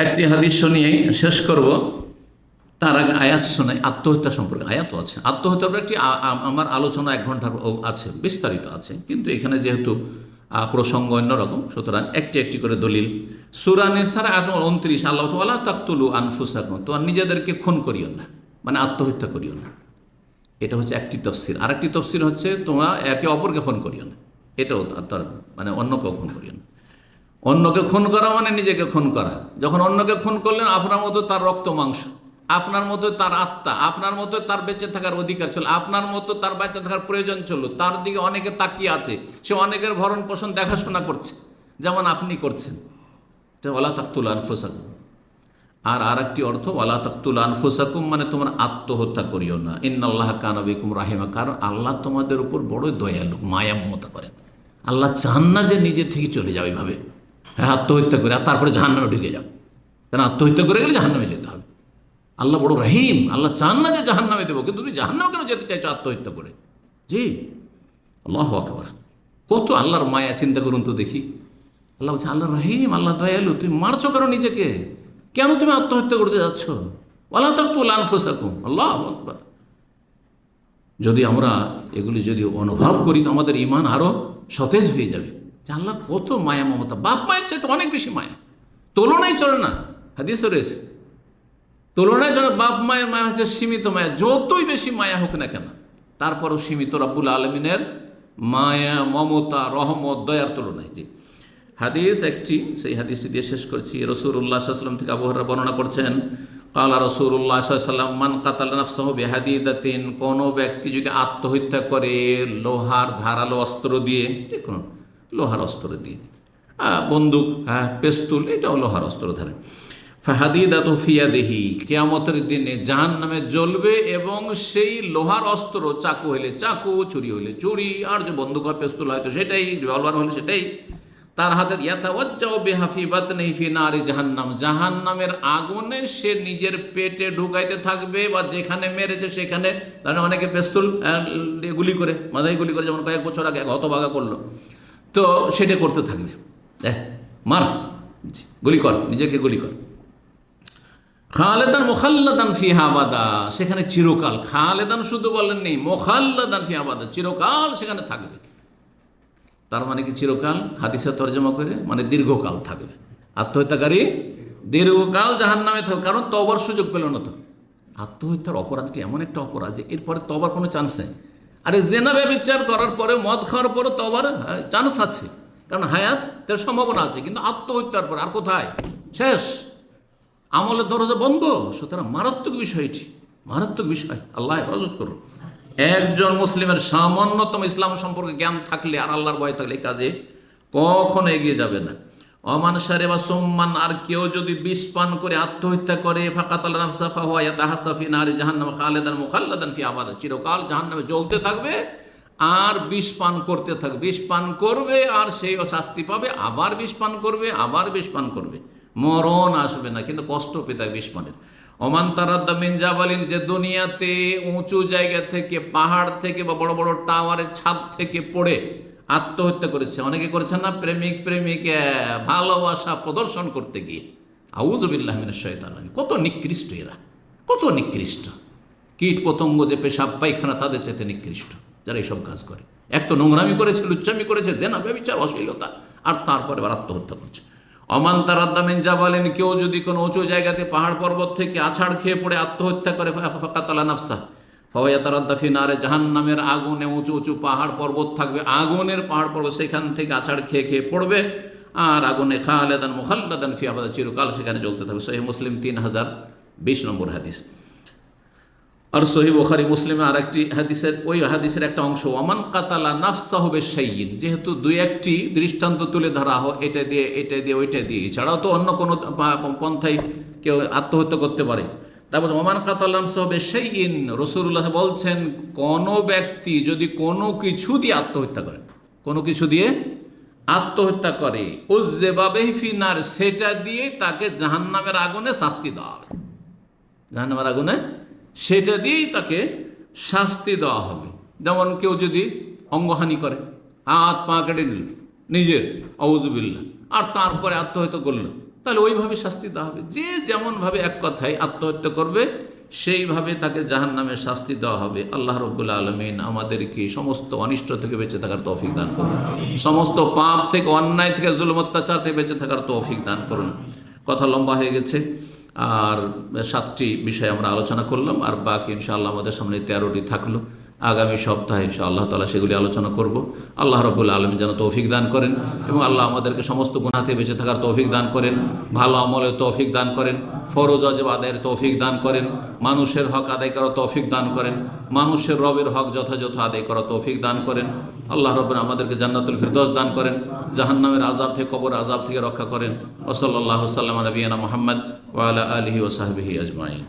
একটি হাদিস শুনিয়ে শেষ করব, তার আগে আয়াত শোনাই। আত্মহত্যা সম্পর্কে আয়াতও আছে। আত্মহত্যার একটি আমার আলোচনা 1 ঘন্টার আছে, বিস্তারিত আছে, কিন্তু এখানে যেহেতু প্রসঙ্গ অন্যরকম, সুতরাং একটি করে দলিল। সূরা নিসার আয়াত 29, আল্লাহ ওয়ালা তাকতুলু আনফুসাকুম, তোমার নিজেদেরকে খুন করিও না, মানে আত্মহত্যা করিও না। এটা হচ্ছে একটি তফসির। আরেকটি তফসির হচ্ছে তোমরা একে অপরকে খুন করিও না। এটাও তার মানে অন্যকেও খুন করিও না। অন্যকে খুন করা মানে নিজেকে খুন করা। যখন অন্যকে খুন করলেন, আপনার মতো তার রক্ত মাংস, আপনার মতো তার আত্মা, আপনার মতো তার বেঁচে থাকার অধিকার ছিল, আপনার মতো তার বেঁচে থাকার প্রয়োজন ছিল, তার দিকে অনেকে তাকিয়ে আছে, সে অনেকের ভরণ পোষণ দেখাশোনা করছে, যেমন আপনি করছেন। এটা ওয়ালা তাকতুলু আনফুসাকুম। আর আরেকটি অর্থ ওয়ালা তাকতুলু আনফুসাকুম মানে তোমরা আত্মহত্যা করিও না। ইন্নাল্লাহা কানা বিকুম রাহিমা, কারণ আল্লাহ তোমাদের উপর বড় দয়ালু, মায়া মমতা করেন। আল্লাহ চান না যে নিজে থেকে চলে যাও এইভাবে, হ্যাঁ, আত্মহত্যা করে আর তারপরে জাহান্নামে ঢুকে যাও। কারণ আত্মহত্যা করে গেলে জাহান্নামে যেতে হবে। আল্লাহ বড় রহিম, আল্লাহ চান না যে জাহান্নামে দেবো, কিন্তু তুমি জাহান্নামে কেন যেতে চাইছো আত্মহত্যা করে? জি, আল্লাহু আকবার। কত আল্লাহর মায়া, চিন্তা করুন তো দেখি। আল্লাহ বলছে আল্লাহ রহিম, আল্লাহ দয়ালু, তুমি মারছো কেন নিজেকে? কেন তুমি আত্মহত্যা করতে যাচ্ছ? ওয়ালা তাকতুলু আনফুসাকুম। আল্লাহু আকবার। যদি আমরা এগুলি যদি অনুভব করি, তো আমাদের ঈমান আরও সতেজ হয়ে যাবে যে আল্লাহ কত মায়া মমতা। বাপ মায়ের চাইতে অনেক বেশি মায়া, তুলনাই চলে না। হাদিসে রয়েছে তুলনায় চলে। বাপ মায়ের মায়া হচ্ছে সীমিত মায়া, যতই বেশি মায়া হোক না কেন, তারপরও সীমিত রব্বুল আলমিনের মায়া, মমতা, রহমত, দয়ার তুলনায়। জি, হাদিস একটি, সেই হাদিসটি দিয়ে শেষ করছি। রাসূলুল্লাহ সাল্লাল্লাহু আলাইহি ওয়াসাল্লাম থেকে আবু হুরায়রা বর্ণনা করছেন, ক্বালা রাসূলুল্লাহ সাল্লাল্লাহু আলাইহি ওয়াসাল্লাম মান কাতালা নাফসাহু বিহাদিদাতিন, কোনো ব্যক্তি যদি আত্মহত্যা করে লোহার ধারালো অস্ত্র দিয়ে, যে কোনো লোহার অস্ত্র দিয়ে, বন্দুক, হ্যাঁ, পেস্তুল, এটাও লোহার অস্ত্র ধারে, ফাহাদিদাতু ফি ইয়াদিহি, কিয়ামতের দিনে জাহান্নামে জ্বলবে, এবং সেই লোহার অস্ত্র, চাকু হইলে চাকু, ছুরি হইলে ছুরি, আর যে বন্দুক হয়, পেস্তুল হয়তো সেটাই, রিভলভার হলে সেটাই, তার হাতে ইয়াতাওয়াজ্জাউ বিহা ফি বাতনিহি ফি নারি জাহান্নাম, জাহান্নামের আগুনে সে নিজের পেটে ঢুকাইতে থাকবে, বা যেখানে মেরেছে সেখানে। তাহলে অনেকে পেস্তুল গুলি করে, মাথায় গুলি করে, যেমন কয়েক বছর আগে হতভাগা করলো, তো সেটা করতে থাকবে, মার, গুলি কর, নিজেকে গুলি কর। খালেদান মুখাল্লাদান ফিহা আবাদা, সেখানে চিরকাল। খালেদান শুধু বলেননি, মুখাল্লাদান ফিহা আবাদা, চিরকাল সেখানে থাকবে। তার মানে কি চিরকাল? হাদিসে তর্জমা করে মানে দীর্ঘকাল থাকবে। আত্মহত্যাকারী দীর্ঘকাল জাহান্নামে থাকবে, কারণ তওবার সুযোগ পেল না। তো আত্মহত্যার অপরাধটি এমন একটা অপরাধ যে এরপরে তবার কোনো চান্স নেই। আরে জেনা ব্যভিচার করার পরে, মদ খাওয়ার পরে তবার চান্স আছে, কারণ হায়াতের সম্ভাবনা আছে, কিন্তু আত্মহত্যার পর আর কোথায়, শেষ, আমলের দরজা বন্ধ। সুতরাং মারাত্মক বিষয়টি, মারাত্মক বিষয়, আল্লাহ হেফাজত করুন। একজন মুসলিমের সামান্যতম ইসলাম সম্পর্কে জ্ঞান থাকলে আর আল্লাহর ভয় থাকলে এই কাজে কখনো এগিয়ে যাবে না। অমান সারে বা সোম্মান, আর কেউ যদি বিষ পান করে আত্মহত্যা করে, ফাকাতাল নাফসা ফাহুয়া ইয়াতাহাসসা ফি নারি জাহান্নাম খালিদান মুখাল্লাদান ফি আবাদা, চিরকাল জাহান্নামে জ্বলতে থাকবে আর বিষ পান করতে থাকবে, বিষ পান করবে আর সেই শাস্তি পাবে, আবার বিষ পান করবে, আবার বিষ পান করবে, মরণ আসবে না কিন্তু কষ্ট পেতে থাকবে বিষ পানের। ওমান তারাদ্দা মিন জাবালিন, যে দুনিয়াতে উঁচু জায়গা থেকে, পাহাড় থেকে বা বড় বড় টাওয়ারের ছাদ থেকে পড়ে আত্মহত্যা করেছে, অনেকে করেছেন না, প্রেমিক প্রেমিকা ভালোবাসা প্রদর্শন করতে গিয়ে, আউযুবিল্লাহি মিনাশ শাইতানির রাজিম। কত নিকৃষ্ট এরা, কত নিকৃষ্ট, কীট পতঙ্গ যে পেশাব পায়খানা তাদের চাইতে নিকৃষ্ট যারা এইসব কাজ করে। এক তো নোংরামি করেছে, লুচ্চামি করেছে, জেনা ব্যভিচার অশ্লীলতা, আর তারপরে আবার আত্মহত্যা করছে। অমান তারাদ্দা মিন জাবালিন, কেউ যদি কোনো উঁচু জায়গাতে পাহাড় পর্বত থেকে আছাড় খেয়ে পড়ে আত্মহত্যা করে, ফাকাতালা নাফসা ফাহুয়া তারাদ্দা ফি নারে জাহান্নামের আগুনে, উঁচু উঁচু পাহাড় পর্বত থাকবে, আগুনের পাহাড় পর্বত, সেখান থেকে আছাড় খেয়ে খেয়ে পড়বে আর আগুনে খালিদান মুখাল্লাদান ফি আবাদা, চিরকাল সেখানে জ্বলতে থাকবে। সহিহ মুসলিম 3020 নম্বর হাদিস। আর সহিহ বুখারী মুসলিমে আর একটি হাদিসের, ওই হাদিসের একটা অংশ, ওমান কাতালা নাফসাহু বিশাইইন, যেহেতু দুই একটি দৃষ্টান্ত তুলে ধরা হয়, এটা দিয়ে এটা দিয়ে ওইটা দিয়ে, এছাড়াও তো অন্য কোনো পন্থায় কেউ আত্মহত্যা করতে পারে। তারপর ওমান কাতালা নাফসাহু বিশাইইন, রাসূলুল্লাহ বলছেন কোনো ব্যক্তি যদি কোনো কিছু দিয়ে আত্মহত্যা করে, কোনো কিছু দিয়ে আত্মহত্যা করে, উযযিবা বিহি ফি নার, সেটা দিয়ে তাকে জাহান্নামের আগুনে শাস্তি দেওয়া হবে, জাহান্নামের আগুনে সেটা দিয়েই তাকে শাস্তি দেওয়া হবে। যেমন কেউ যদি অঙ্গহানি করে, হাত পা কেটে নিল নিজের, আউযুবিল্লাহ, আর তারপরে আত্মহত্যা করলো, তাহলে ওইভাবে শাস্তি দেওয়া হবে। যে যেমনভাবে এক কথায় আত্মহত্যা করবে সেইভাবে তাকে জাহান্নামের শাস্তি দেওয়া হবে। আল্লাহ রাব্বুল আলামিন আমাদেরকে সমস্ত অনিষ্ট থেকে বেঁচে থাকার তৌফিক দান করুন, সমস্ত পাপ থেকে, অন্যায় থেকে, জুলুম অত্যাচার থেকে বেঁচে থাকার তৌফিক দান করুন। কথা লম্বা হয়ে গেছে, আর 7টি বিষয় আমরা আলোচনা করলাম, আর বাকি ইনশাআল্লাহ আমাদের সামনে 13টি থাকলো। আগামী সপ্তাহে ইনশাআল্লাহ তাআলা সেগুলি আলোচনা করব। আল্লাহ রাব্বুল আলামিন যেন তৌফিক দান করেন এবং আল্লাহ আমাদেরকে সমস্ত গুনাহ থেকে বেঁচে থাকার তৌফিক দান করেন, ভালো আমলের তৌফিক দান করেন, ফরজ ওয়াজিব আদায়ের তৌফিক দান করেন, মানুষের হক আদায় করার তৌফিক দান করেন, মানুষের রবের হক যথাযথ আদায় করার তৌফিক দান করেন। আল্লাহ রাব্বুল আমাদেরকে জান্নাতুল ফিরদৌস দান করেন, জাহান্নামের আযাব থেকে, কবর আযাব থেকে রক্ষা করেন। ওয়া সাল্লাল্লাহু সাল্লাম আলা নবিয়িনা মুহাম্মদ ওয়া আলা আলিহি ওয়া সাহবিহি আজমাইন।